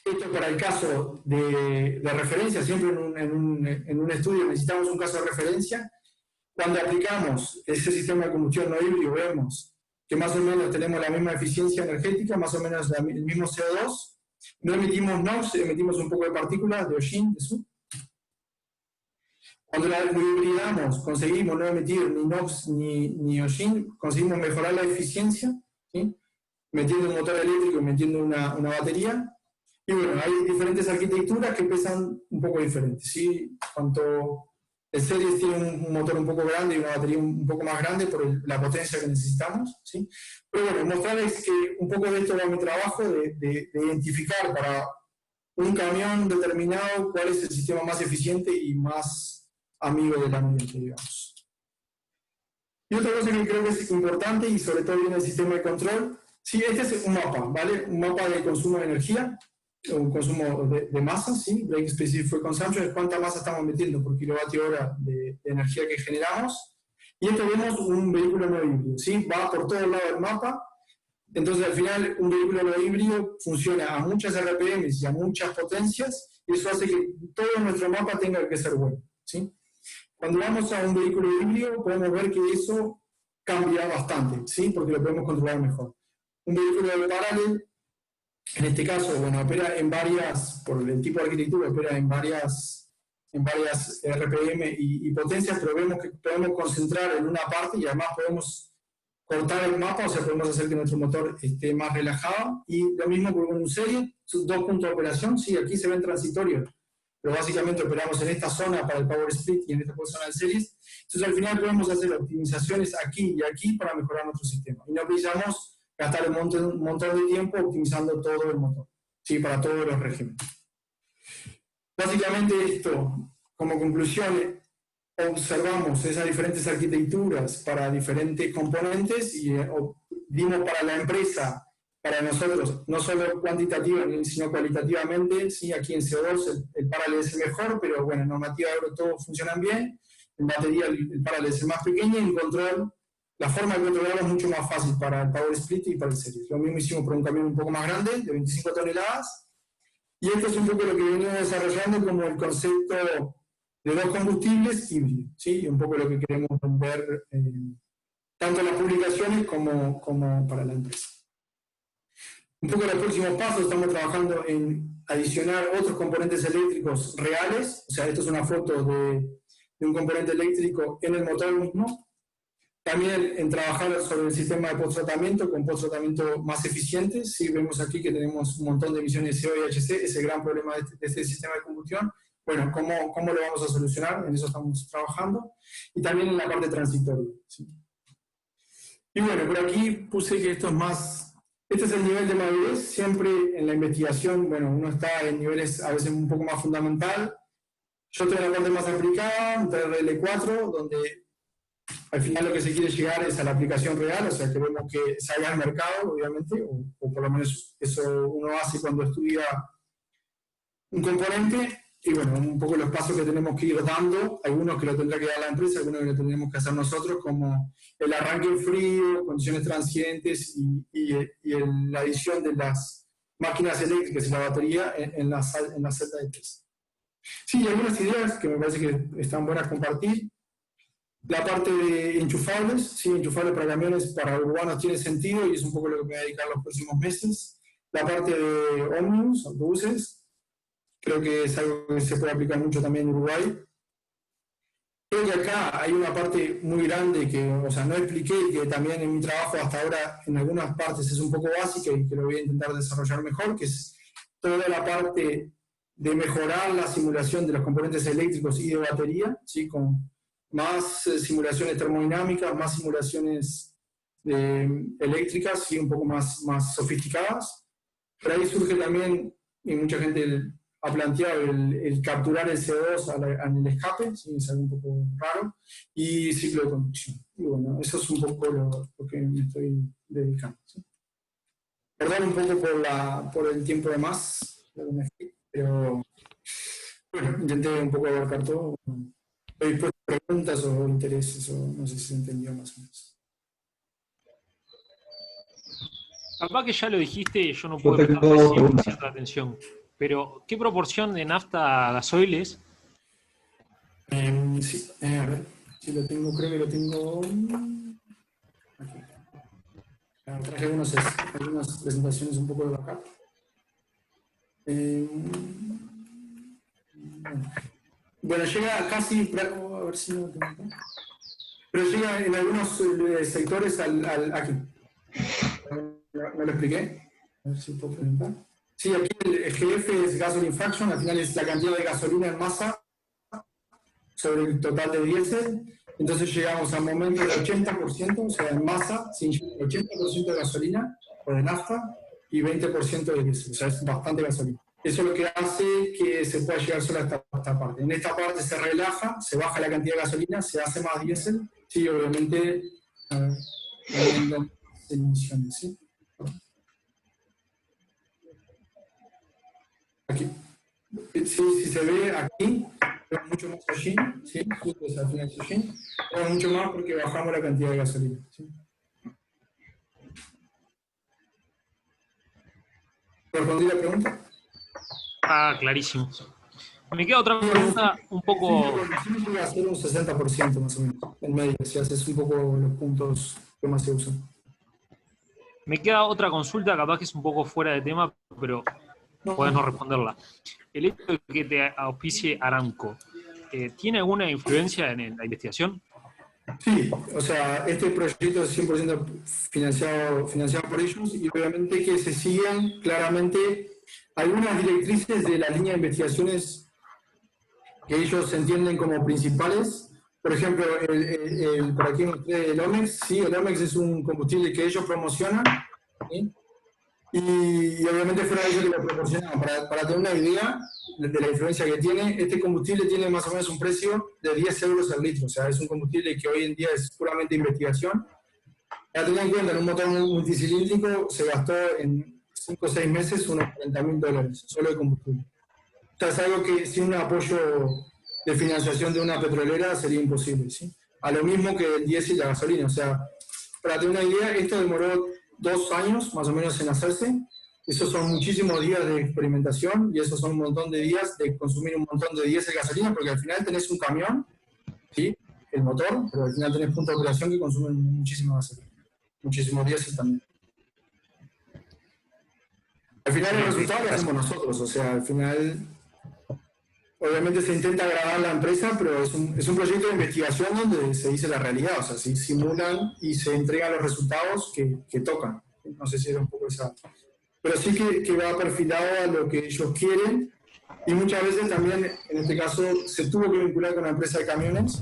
Esto para el caso de referencia, siempre en un estudio necesitamos un caso de referencia. Cuando aplicamos ese sistema de combustión no híbrido, vemos que más o menos tenemos la misma eficiencia energética, más o menos el mismo CO2, no emitimos NOx, emitimos un poco de partículas, de hollín, de SUP. Cuando lo hibridamos, conseguimos no emitir ni NOx ni hollín, conseguimos mejorar la eficiencia, ¿sí? Metiendo un motor eléctrico y metiendo una batería. Y bueno, hay diferentes arquitecturas que pesan un poco diferentes, ¿sí? Cuanto el Series tiene un motor un poco grande y una batería un poco más grande por la potencia que necesitamos, ¿sí? Pero bueno, mostrarles que un poco de esto va mi trabajo, de identificar para un camión determinado cuál es el sistema más eficiente y más amigo del ambiente, digamos. Y otra cosa que creo que es importante, y sobre todo viene el sistema de control, sí, este es un mapa, ¿vale? Un mapa de consumo de energía, un consumo de masa, ¿sí? Brake Specific Consumption es cuánta masa estamos metiendo por kilovatio hora de energía que generamos. Y esto vemos un vehículo no híbrido, ¿sí? Va por todo el lado del mapa. Entonces, al final, un vehículo no híbrido funciona a muchas RPM y a muchas potencias, y eso hace que todo nuestro mapa tenga que ser bueno, ¿sí? Cuando vamos a un vehículo híbrido, podemos ver que eso cambia bastante, ¿sí? Porque lo podemos controlar mejor. Un vehículo de paralelo, en este caso, bueno, opera en varias, por el tipo de arquitectura, opera en varias RPM y potencias, pero vemos que podemos concentrar en una parte y además podemos cortar el mapa, o sea, podemos hacer que nuestro motor esté más relajado. Y lo mismo con un serie, sus dos puntos de operación, sí, aquí se ven transitorios, pero básicamente operamos en esta zona para el Power Split y en esta zona del Series. Entonces al final podemos hacer optimizaciones aquí y aquí para mejorar nuestro sistema. Y no precisamos gastar un montón de tiempo optimizando todo el motor, ¿sí? Para todos los regímenes. Básicamente esto, como conclusión, observamos esas diferentes arquitecturas para diferentes componentes y dimos para la empresa, para nosotros, no solo cuantitativamente, sino cualitativamente. Sí, aquí en CO2 el Parallel es el mejor, pero bueno, en normativa euro todos funcionan bien. En batería el Parallel es el más pequeño y en control, la forma de controlarlo es mucho más fácil para el Power Split y para el Series. Lo mismo hicimos para un camión un poco más grande, de 25 toneladas. Y esto es un poco lo que venimos desarrollando como el concepto de dos combustibles híbridos, ¿sí? Y un poco lo que queremos ver tanto en las publicaciones como para la empresa. Un poco los próximos pasos, estamos trabajando en adicionar otros componentes eléctricos reales, o sea, esto es una foto de un componente eléctrico en el motor mismo. También en trabajar sobre el sistema de post-tratamiento, con post-tratamiento más eficientes. Sí, vemos aquí que tenemos un montón de emisiones CO y HC, ese gran problema de este sistema de combustión. Bueno, ¿cómo lo vamos a solucionar? En eso estamos trabajando. Y también en la parte transitoria, ¿sí? Y bueno, por aquí puse que esto es más... Este es el nivel de madurez. Siempre en la investigación, bueno, uno está en niveles a veces un poco más fundamental. Yo estoy en la parte más aplicada, un TRL4, donde al final lo que se quiere llegar es a la aplicación real, o sea, queremos que salga al mercado, obviamente, o por lo menos eso uno hace cuando estudia un componente. Y bueno, un poco los pasos que tenemos que ir dando, algunos que lo tendrá que dar la empresa, algunos que lo tendremos que hacer nosotros, como el arranque en frío, condiciones transientes y la adición de las máquinas eléctricas y la batería en la celda de test. Sí, y algunas ideas que me parece que están buenas compartir. La parte de enchufables, sí, enchufables para camiones, para urbanos tiene sentido y es un poco lo que me voy a dedicar los próximos meses. La parte de ómnibus, autobuses, creo que es algo que se puede aplicar mucho también en Uruguay. Creo que acá hay una parte muy grande que, o sea, no expliqué y que también en mi trabajo hasta ahora en algunas partes es un poco básica y que lo voy a intentar desarrollar mejor, que es toda la parte de mejorar la simulación de los componentes eléctricos y de batería, ¿sí? Con más simulaciones termodinámicas, más simulaciones eléctricas y un poco más sofisticadas. Pero ahí surge también, y mucha gente ha planteado, el capturar el CO2 en el escape, ¿sí? Es algo un poco raro, y ciclo de conducción. Y bueno, eso es un poco lo que me estoy dedicando, ¿sí? Perdón un poco por el tiempo de más, pero bueno, intenté un poco abarcar todo. Estoy dispuesto a preguntas o intereses, o no sé si se entendió más o menos. Capaz que ya lo dijiste, yo no puedo prestar cierta atención, pero ¿qué proporción de nafta a gasoil es? Sí, a ver, si lo tengo, creo que lo tengo aquí. Traje algunas presentaciones un poco de backup. Bueno, llega casi, a ver si no tengo acá. Pero llega en algunos sectores aquí. ¿No lo expliqué? A ver si puedo preguntar. Sí, aquí el GF es gasoline fraction, al final es la cantidad de gasolina en masa sobre el total de diésel. Entonces llegamos al momento del 80%, o sea, en masa, 80% de gasolina o de nafta y 20% de diésel, o sea, es bastante gasolina. Eso es lo que hace que se pueda llegar solo a esta parte. En esta parte se relaja, se baja la cantidad de gasolina, se hace más diésel. Sí, obviamente, emisiones, ¿sí? Aquí. Si se ve aquí, vemos mucho más allí, ¿sí? Justo es al final allí. Vemos mucho más porque bajamos la cantidad de gasolina, ¿sí? ¿Respondí la pregunta? Ah, clarísimo. Me queda otra pregunta un poco... Sí, llega a ser un 60% más o menos, en medio, si haces un poco los puntos que más se usan. Me queda otra consulta, capaz que es un poco fuera de tema, pero podés no responderla. El hecho de que te auspicie Aramco, ¿tiene alguna influencia en la investigación? Sí, o sea, este proyecto es 100% financiado por ellos y obviamente que se sigan claramente algunas directrices de la línea de investigaciones que ellos entienden como principales. Por ejemplo, por aquí mostré el OMEX. Sí, el OMEX es un combustible que ellos promocionan, ¿sí? y obviamente fueron ellos que lo proporcionaban. Para tener una idea de la influencia que tiene, este combustible tiene más o menos un precio de 10 euros al litro, o sea, es un combustible que hoy en día es puramente investigación. Para tener en cuenta, en un motor multicilíndrico se gastó en 5 o 6 meses unos $40.000 solo de combustible. O sea, es algo que sin un apoyo de financiación de una petrolera sería imposible, ¿sí? A lo mismo que el diésel y la gasolina. O sea, para tener una idea, esto demoró 2 años más o menos en hacerse. Esos son muchísimos días de experimentación y esos son un montón de días de consumir un montón de diésel y gasolina, porque al final tenés un camión, ¿sí? El motor, pero al final tenés puntos de operación que consumen muchísima gasolina. Muchísimos diésel también. Al final el resultado lo hacemos nosotros, o sea, al final obviamente se intenta agradar la empresa, pero es un proyecto de investigación donde se dice la realidad, o sea, se simulan y se entregan los resultados que tocan. No sé si era un poco esa... Pero sí que va perfilado a lo que ellos quieren, y muchas veces también, en este caso, se tuvo que vincular con la empresa de camiones,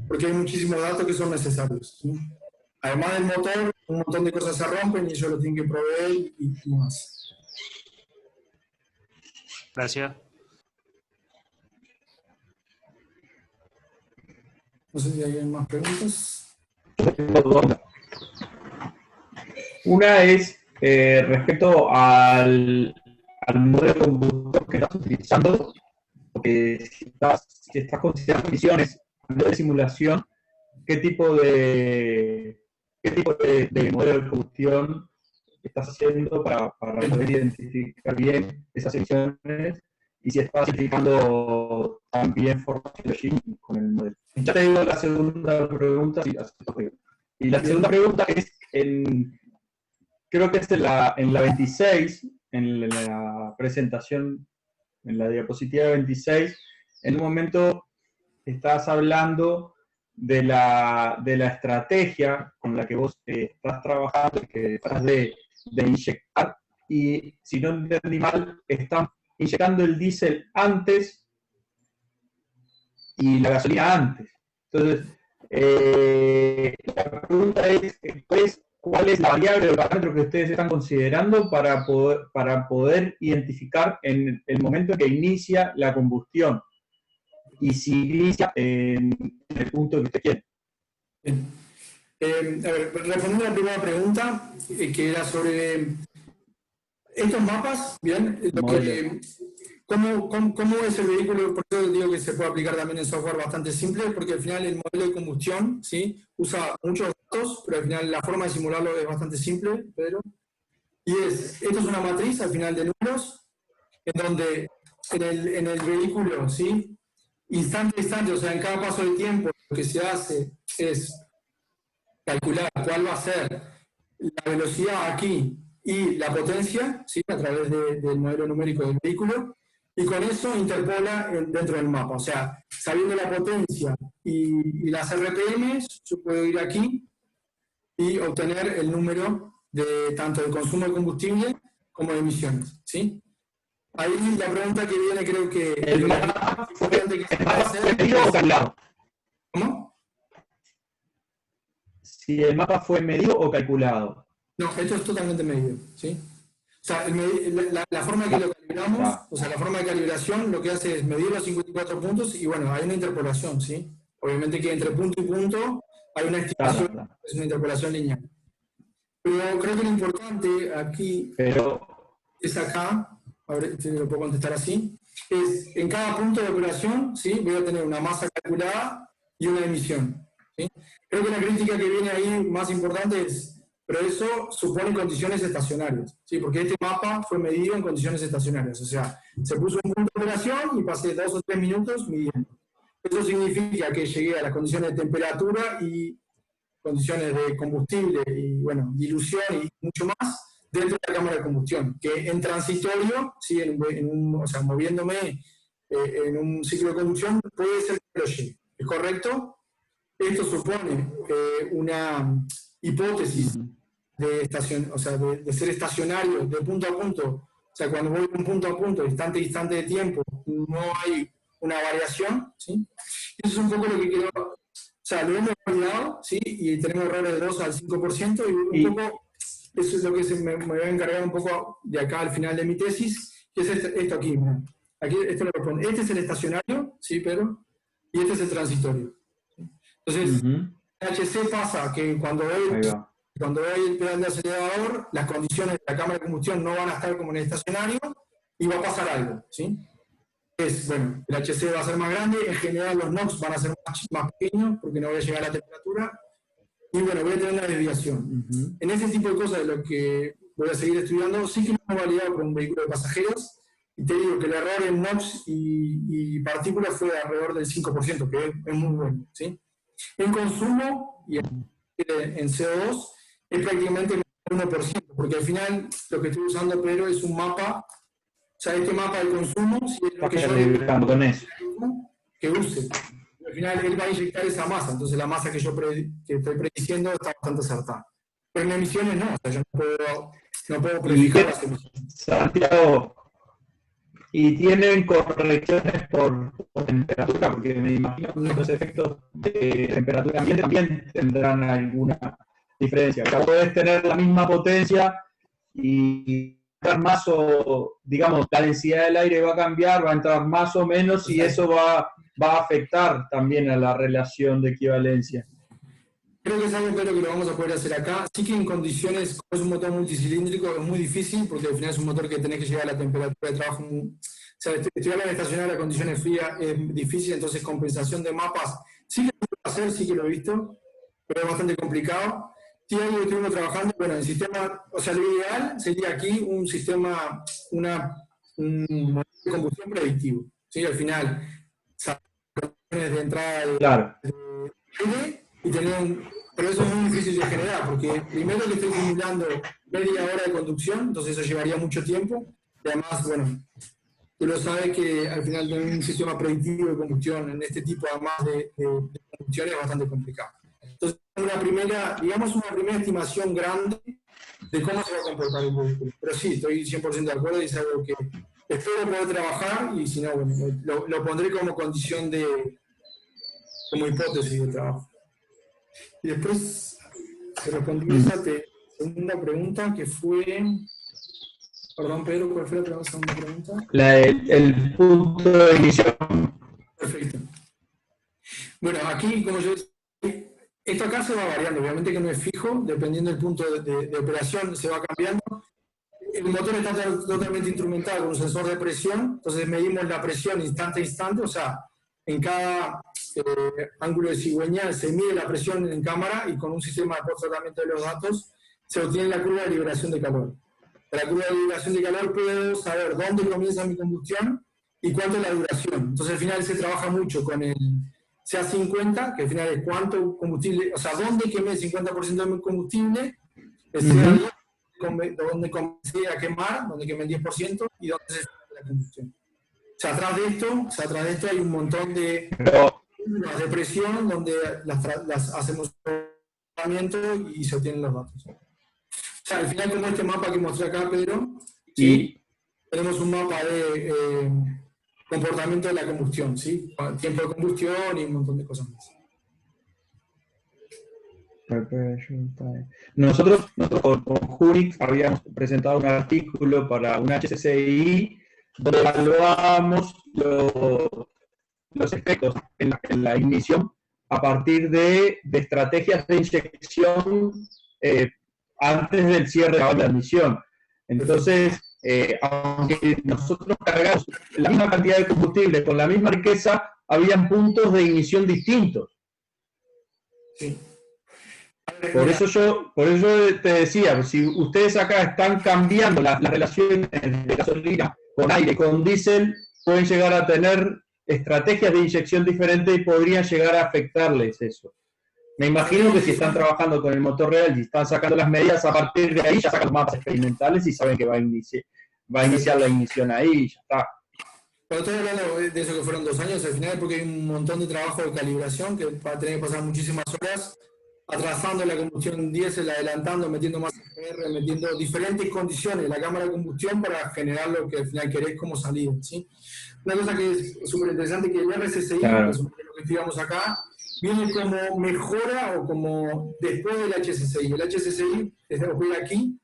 porque hay muchísimos datos que son necesarios, ¿sí? Además del motor, un montón de cosas se rompen y ellos lo tienen que proveer y más. Gracias. No sé si hay más preguntas. Una es respecto al modelo de conductor que estás utilizando, porque si estás considerando misiones de simulación, ¿qué tipo de modelo de combustión estás haciendo para poder identificar bien esas emisiones? Y si estás identificando también formación con el modelo. Ya te digo la segunda pregunta. Y la segunda pregunta es, creo que es en la 26, en la presentación, en la diapositiva 26, en un momento estás hablando de la estrategia con la que vos estás trabajando, que estás de inyectar, y si no entendí mal, están inyectando el diésel antes y la gasolina antes. Entonces, la pregunta es ¿cuál es la variable o el parámetro que ustedes están considerando para poder identificar en el momento en que inicia la combustión? Y si inicia en el punto que usted quiere. Bien. A ver, respondiendo a la primera pregunta, que era sobre estos mapas, bien, ¿cómo es el vehículo? Por eso digo que se puede aplicar también en software bastante simple, porque al final el modelo de combustión, ¿sí?, usa muchos datos, pero al final la forma de simularlo es bastante simple, Pedro. Y esto es una matriz al final de números, en donde en el vehículo, ¿sí?, instante a instante, o sea, en cada paso del tiempo, lo que se hace es calcular cuál va a ser la velocidad aquí y la potencia, ¿sí?, a través del modelo numérico del vehículo, y con eso interpola dentro del mapa. O sea, sabiendo la potencia y las RPMs, yo puedo ir aquí y obtener el número de tanto de consumo de combustible como de emisiones, ¿sí? Ahí la pregunta que viene, creo que... ¿El mapa fue medido o calculado? ¿Cómo? Si el mapa fue medido o calculado. No, esto es totalmente medido, ¿sí? O sea, la forma que lo calibramos, o sea, la forma de calibración lo que hace es medir los 54 puntos y bueno, hay una interpolación, ¿sí? Obviamente que entre punto y punto hay una estimación, es una interpolación lineal. Pero creo que lo importante aquí es acá, a ver si lo puedo contestar así, es en cada punto de operación, ¿sí?, voy a tener una masa calculada y una emisión, ¿sí? Creo que la crítica que viene ahí más importante es, pero eso supone condiciones estacionarias, ¿sí?, porque este mapa fue medido en condiciones estacionarias, o sea, se puso un punto de operación y pasé 2 o 3 minutos midiendo. Eso significa que llegué a las condiciones de temperatura y condiciones de combustible y, bueno, dilución y mucho más dentro de la cámara de combustión, que en transitorio, ¿sí?, o sea, moviéndome en un ciclo de conducción, puede ser que lo llegue. ¿Es correcto? Esto supone una hipótesis de ser estacionario de punto a punto. O sea, cuando voy de un punto a punto, instante a instante de tiempo, no hay una variación, ¿sí? Eso es un poco lo que quiero... O sea, lo hemos validado, ¿sí?, y tenemos errores de 2 al 5%, y un poco eso es lo que me voy a encargar un poco de acá al final de mi tesis, que es esto aquí. Aquí esto lo responde. Este es el estacionario, ¿sí, Pedro? Y este es el transitorio. Entonces, en HC pasa que cuando hay el pedal de acelerador, las condiciones de la cámara de combustión no van a estar como en el estacionario y va a pasar algo, ¿sí? Bueno, el HC va a ser más grande, en general los NOx van a ser más pequeños porque no voy a llegar a la temperatura, y bueno, voy a tener una desviación. En ese tipo de cosas de lo que voy a seguir estudiando, sí que me he validado con un vehículo de pasajeros, y te digo que el error en NOx y partículas fue alrededor del 5%, que es muy bueno, ¿sí? En consumo y en CO2 es prácticamente el 1%, porque al final lo que estoy usando, Pedro, es un mapa. O sea, este mapa del consumo, si es lo que yo que use. Al final él va a inyectar esa masa, entonces la masa que yo estoy prediciendo está bastante acertada. Pero en emisiones no, o sea, yo no puedo predicar las emisiones. Santiago, y tienen correcciones por temperatura, porque me imagino que los efectos de temperatura ambiente también tendrán alguna diferencia. O sea, podés tener la misma potencia y más o, digamos, la densidad del aire va a cambiar, va a entrar más o menos y eso va a afectar también a la relación de equivalencia. Creo que es algo, pero que lo vamos a poder hacer acá. Sí que en condiciones, como es un motor multicilíndrico, es muy difícil, porque al final es un motor que tenés que llegar a la temperatura de trabajo. O sea, estudiar en estacionario a condiciones frías es difícil, entonces compensación de mapas, sí que lo puedo hacer, sí que lo he visto, pero es bastante complicado. Sí, algo que estuvimos trabajando, bueno, el sistema, o sea, lo ideal sería aquí un sistema, un modelo de combustión predictivo, ¿sí? Al final, condiciones de entrada de aire y tener pero eso es muy difícil de generar, porque primero que estoy simulando media hora de conducción, entonces eso llevaría mucho tiempo, y además, bueno, tú lo sabes que al final tener un sistema predictivo de combustión en este tipo, además de combustión, es bastante complicado. Entonces, una primera estimación grande de cómo se va a comportar el vehículo. Pero sí, estoy 100% de acuerdo y es algo que espero poder trabajar y si no, bueno, lo pondré como condición como hipótesis de trabajo. Y después se respondió esa segunda pregunta que fue... Perdón, Pedro, ¿cuál fue la segunda pregunta? El punto de inicio. Perfecto. Bueno, aquí, como yo decía, esto acá se va variando, obviamente que no es fijo, dependiendo del punto de operación se va cambiando. El motor está totalmente instrumentado con un sensor de presión, entonces medimos la presión instante a instante, o sea, en cada ángulo de cigüeñal se mide la presión en cámara y con un sistema de post-tratamiento de los datos se obtiene la curva de liberación de calor. De la curva de liberación de calor puedo saber dónde comienza mi combustión y cuánto es la duración. Entonces al final se trabaja mucho con el CA50, que al final es cuánto combustible, o sea, dónde quemé el 50% de mi combustible, el CA10, donde comencé a quemar, donde quemé el 10% y dónde se fue la combustión. O sea, atrás de esto hay un montón de presión donde las hacemos tratamiento y se obtienen los datos. O sea, al final, como este mapa que mostré acá, Pedro, ¿sí? Tenemos un mapa de comportamiento de la combustión, ¿sí? Tiempo de combustión y un montón de cosas más. Nosotros con Junix habíamos presentado un artículo para un HCCI donde evaluábamos los efectos en la ignición a partir de estrategias de inyección antes del cierre de la admisión. Entonces, aunque nosotros cargamos la misma cantidad de combustible con la misma riqueza, habían puntos de ignición distintos. Sí. Por eso yo te decía, si ustedes acá están cambiando las relaciones de gasolina con aire y con diésel, pueden llegar a tener estrategias de inyección diferentes y podrían llegar a afectarles eso. Me imagino que si están trabajando con el motor real y están sacando las medidas, a partir de ahí ya sacan los mapas experimentales y saben que va a iniciar la ignición ahí y ya está. Pero estoy hablando de eso que fueron 2 años, al final porque hay un montón de trabajo de calibración que va a tener que pasar muchísimas horas atrasando la combustión diésel, adelantando, metiendo más R, metiendo diferentes condiciones de la cámara de combustión para generar lo que al final querés como salida, ¿sí? Una cosa que es súper interesante que el RSSI, claro, que es lo que estudiamos acá, viene como mejora o como después del HSSI. El HSSI, os voy aquí,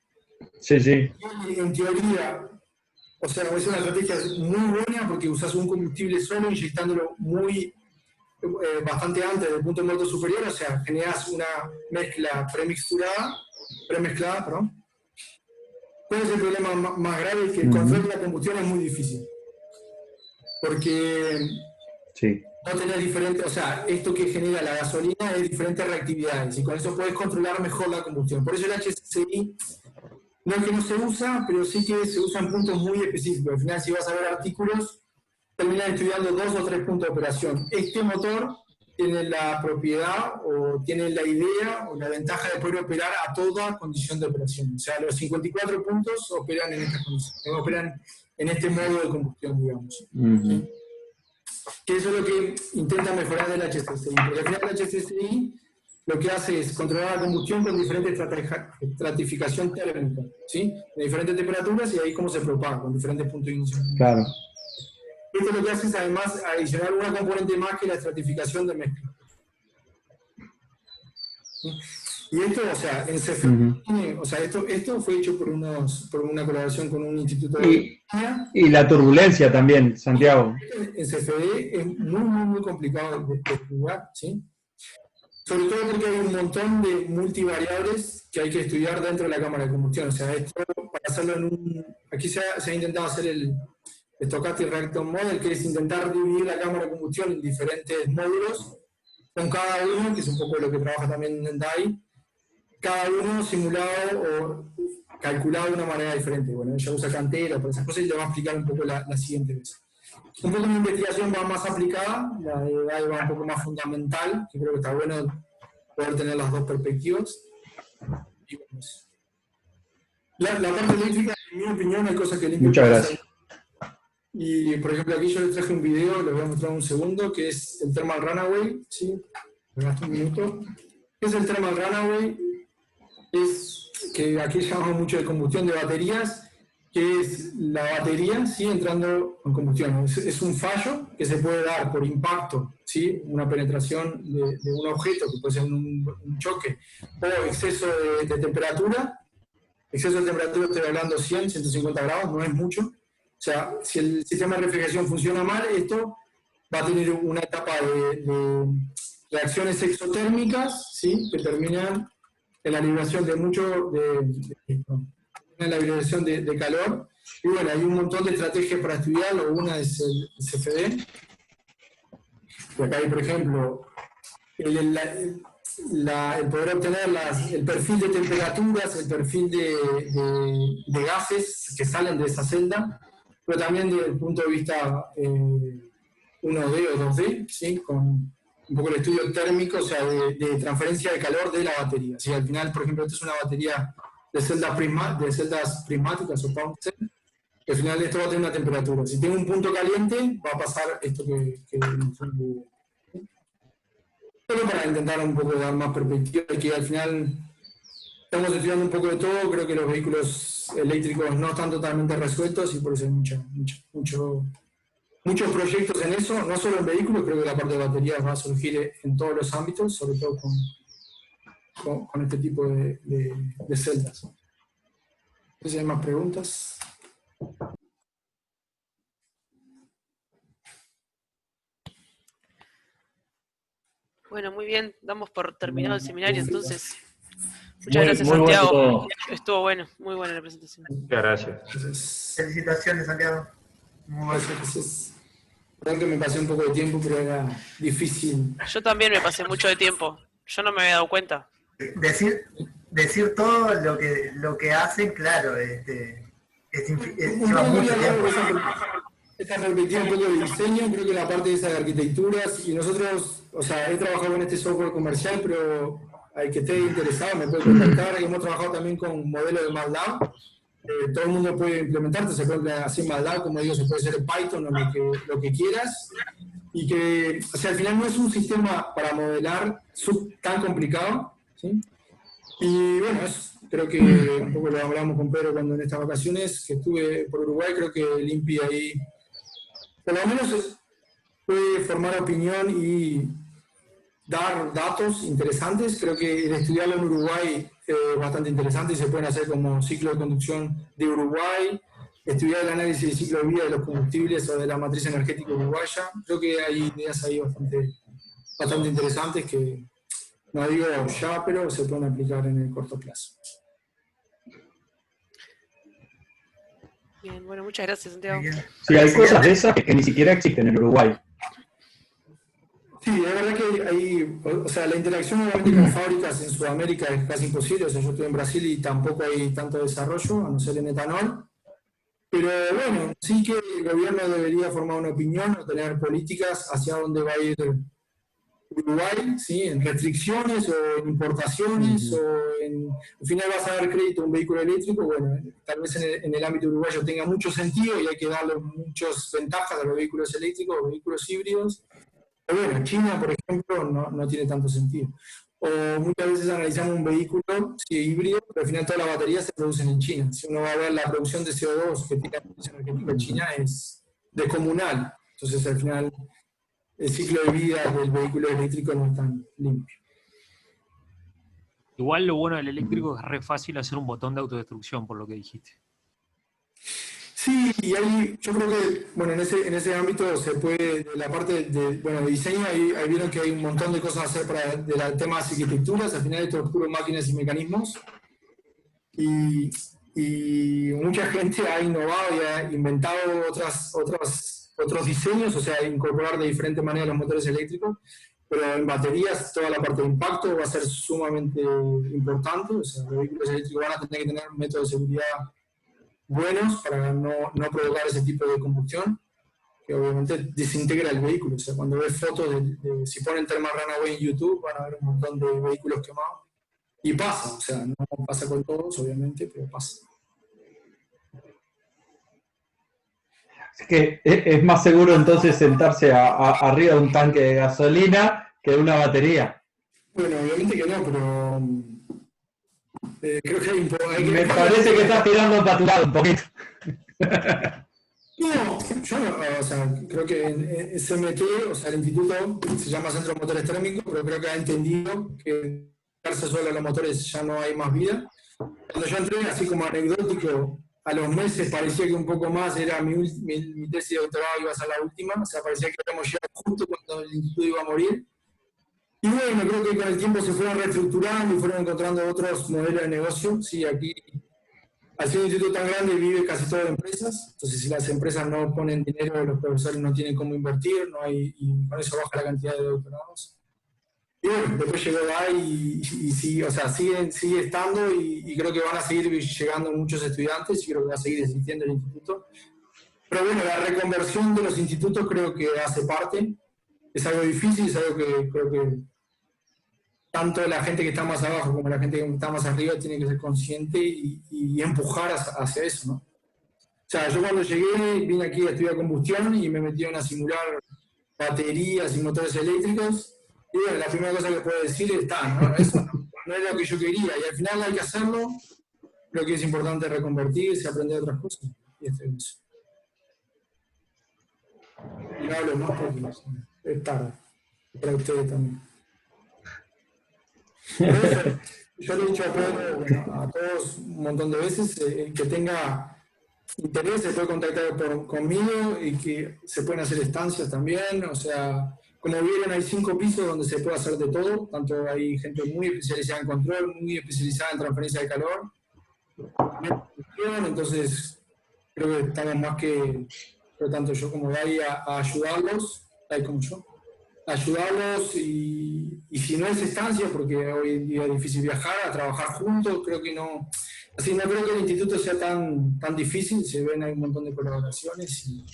Sí, sí. En teoría, o sea, es una estrategia muy buena porque usas un combustible solo inyectándolo bastante antes del punto muerto superior, o sea, generas una mezcla premezclada, perdón. ¿Cuál es el problema más grave? Que el control de la combustión es muy difícil. Porque Sí. no tenés diferentes, o sea, esto que genera la gasolina es diferentes reactividades y con eso puedes controlar mejor la combustión. Por eso el HCI no es que no se usa, pero sí que se usa en puntos muy específicos. Al final, si vas a ver artículos, terminan estudiando 2 o 3 puntos de operación. Este motor tiene la propiedad o tiene la idea o la ventaja de poder operar a toda condición de operación. O sea, los 54 puntos operan en estas condiciones, operan en este modo de combustión, digamos. ¿Sí? Que eso es lo que intenta mejorar del HCCI. Porque al final el HCCI lo que hace es controlar la combustión con diferentes estratificación térmica, ¿sí? De diferentes temperaturas y ahí cómo se propaga, con diferentes puntos de ignición. Claro. Esto lo que hace es además adicionar una componente más que la estratificación de mezcla. ¿Sí? Y esto, o sea, en CFD, o sea, esto fue hecho por una colaboración con un instituto de... Y la turbulencia también, Santiago. En CFD es muy complicado de estudiar, ¿sí? Sobre todo porque hay un montón de multivariables que hay que estudiar dentro de la cámara de combustión. O sea, esto para hacerlo en un... Aquí se ha intentado hacer el Stochastic Reactor Model, que es intentar dividir la cámara de combustión en diferentes módulos, con cada uno, que es un poco lo que trabaja también en DAI, cada uno simulado o calculado de una manera diferente. Bueno, ella usa Cantera por esas cosas y le va a explicar un poco la siguiente vez. Un poco mi investigación va más aplicada, la de DAI va un poco más fundamental, que creo que está bueno poder tener las dos perspectivas. Y bueno, la parte eléctrica, en mi opinión, hay cosas que limpio. Muchas gracias. Y, por ejemplo, aquí yo les traje un video, les voy a mostrar un segundo, que es el Thermal Runaway, ¿sí? Me gasto un minuto. ¿Qué es el Thermal Runaway? Es que aquí llamamos mucho de combustión de baterías, que es la batería, ¿sí? Entrando en combustión. Es un fallo que se puede dar por impacto, ¿sí? Una penetración de un objeto, que puede ser un choque, o exceso de temperatura. Exceso de temperatura, estoy hablando 100, 150 grados, no es mucho. O sea, si el sistema de refrigeración funciona mal, esto va a tener una etapa de reacciones exotérmicas, ¿sí? Que terminan en la liberación de la liberación de calor. Y bueno, hay un montón de estrategias para estudiarlo. Una es el CFD. Y acá hay, por ejemplo, el poder obtener el perfil de temperaturas, el perfil de gases que salen de esa celda, pero también desde el punto de vista 1D o 2D, ¿sí? Con un poco el estudio térmico, o sea, de transferencia de calor de la batería. ¿Sí? Al final, por ejemplo, esta es una batería de celdas prismáticas o pound cell, que al final esto va a tener una temperatura. Si tengo un punto caliente, va a pasar esto que solo para intentar un poco dar más perspectiva, que al final estamos estudiando un poco de todo. Creo que los vehículos eléctricos no están totalmente resueltos y por eso hay muchos proyectos en eso, no solo en vehículos. Creo que la parte de baterías va a surgir en todos los ámbitos, sobre todo con este tipo de celdas. No sé si hay más preguntas. Bueno, muy bien, damos por terminado el seminario entonces. Muchas gracias, muy Santiago. bueno. Estuvo bueno, muy buena la presentación. Muchas gracias. Felicitaciones, Santiago. Muchas gracias. Perdón que me pasé un poco de tiempo, pero era difícil. Yo también me pasé mucho de tiempo. Yo no me había dado cuenta. Decir todo lo que hacen, claro, lleva mucho tiempo. Esta perspectiva un poco de diseño, creo que la parte de esa de arquitecturas, y nosotros, o sea, he trabajado en este software comercial, pero al que esté interesado me puede contactar. Hemos trabajado también con modelos de MATLAB. Todo el mundo puede implementarse, se puede hacer MATLAB, como digo, se puede hacer en Python o lo que quieras. Y que, o sea, al final no es un sistema para modelar tan complicado, ¿sí? Y bueno, creo que un poco lo hablamos con Pedro cuando en estas vacaciones que estuve por Uruguay, creo que el INPI ahí, por lo menos puede formar opinión y dar datos interesantes. Creo que el estudiarlo en Uruguay es bastante interesante y se pueden hacer como ciclo de conducción de Uruguay, estudiar el análisis del ciclo de vida de los combustibles o de la matriz energética uruguaya. Creo que hay ideas ahí bastante interesantes que no digo ya, pero se pueden aplicar en el corto plazo. Bien, bueno, muchas gracias, Santiago. Sí, hay cosas de esas que ni siquiera existen en Uruguay. Sí, es verdad que hay, o sea, la interacción obviamente con fábricas en Sudamérica es casi imposible. O sea, yo estoy en Brasil y tampoco hay tanto desarrollo, a no ser en etanol. Pero bueno, sí que el gobierno debería formar una opinión o tener políticas hacia dónde va a ir Uruguay, ¿sí? En restricciones o en importaciones o al final vas a dar crédito a un vehículo eléctrico. Bueno, tal vez en el ámbito uruguayo tenga mucho sentido y hay que darle muchas ventajas a los vehículos eléctricos o vehículos híbridos. Pero bueno, China, por ejemplo, no tiene tanto sentido. O muchas veces analizamos un vehículo, sí, híbrido, pero al final todas las baterías se producen en China. Si uno va a ver la producción de CO2 que tiene la matriz energética en China es descomunal. Entonces al final el ciclo de vida del vehículo eléctrico no es tan limpio. Igual lo bueno del eléctrico es que es re fácil hacer un botón de autodestrucción, por lo que dijiste. Sí, y yo creo que, bueno, en ese ámbito se puede, de la parte de diseño, ahí vieron que hay un montón de cosas a hacer para el tema de arquitecturas. Al final esto es puro máquinas y mecanismos. Y mucha gente ha innovado y ha inventado otros diseños, o sea, incorporar de diferente manera los motores eléctricos, pero en baterías toda la parte de impacto va a ser sumamente importante. O sea, los vehículos eléctricos van a tener que tener métodos de seguridad buenos para no provocar ese tipo de combustión, que obviamente desintegra el vehículo. O sea, cuando ves fotos si ponen Thermal Runaway en YouTube, van a ver un montón de vehículos quemados. Y pasa, o sea, no pasa con todos, obviamente, pero pasa. Es que es más seguro entonces sentarse arriba de un tanque de gasolina que de una batería. Bueno, obviamente que no, pero creo que hay que... Me parece que estás tirando para tu lado un poquito. No, yo no, o sea, creo que en CMT, o sea, el instituto se llama Centro de Motores Térmicos, pero creo que ha entendido que darse solo a los motores ya no hay más vida. Cuando yo entré, así como anecdótico, a los meses parecía que un poco más era mi tesis de doctorado, iba a ser la última, o sea, parecía que habíamos llegado justo cuando el instituto iba a morir. Y bueno, creo que con el tiempo se fueron reestructurando y fueron encontrando otros modelos de negocio. Sí, aquí, al ser un instituto tan grande, vive casi todo de empresas. Entonces, si las empresas no ponen dinero, los profesores no tienen cómo invertir, y con eso baja la cantidad de doctorados. Y bueno, después llegó DAI y sigue, o sea, sigue estando y creo que van a seguir llegando muchos estudiantes y creo que va a seguir existiendo el instituto. Pero bueno, la reconversión de los institutos creo que hace parte. Es algo difícil, es algo que creo que tanto la gente que está más abajo como la gente que está más arriba tiene que ser consciente y empujar hacia eso, ¿no? O sea, yo cuando llegué vine aquí a estudiar combustión y me metieron a simular baterías y motores eléctricos. Y bueno, la primera cosa que puedo decir es, ¿no? Eso no es lo que yo quería. Y al final hay que hacerlo. Creo que es importante reconvertirse, aprender otras cosas. Y esto es eso. Y no hablo más porque es tarde. Para ustedes también. Yo le he dicho a Pedro, bueno, a todos un montón de veces, que tenga interés se puede contactar conmigo y que se pueden hacer estancias también. O sea, como vieron, hay 5 pisos donde se puede hacer de todo. Tanto hay gente muy especializada en control, muy especializada en transferencia de calor. Entonces, creo que estamos más que, pero tanto yo como Dai, a ayudarlos, Dai como yo, a ayudarlos y si no es estancia, porque hoy en día es difícil viajar, a trabajar juntos. Creo que no, así no creo que el instituto sea tan difícil. Se ven, hay un montón de colaboraciones y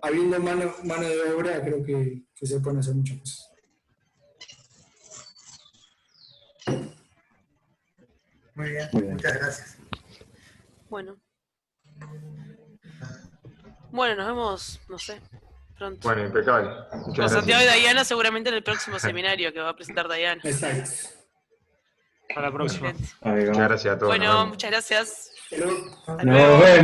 habiendo mano de obra, creo que se pueden hacer muchas cosas. Muy bien, muchas gracias. Bueno, nos vemos, no sé, pronto. Bueno, impecable. Con Santiago y Dayana seguramente en el próximo seminario que va a presentar Dayana. Exacto. Hasta la próxima. Muchas gracias a todos. Bueno, muchas gracias. Hello. Hasta Nos luego. vemos.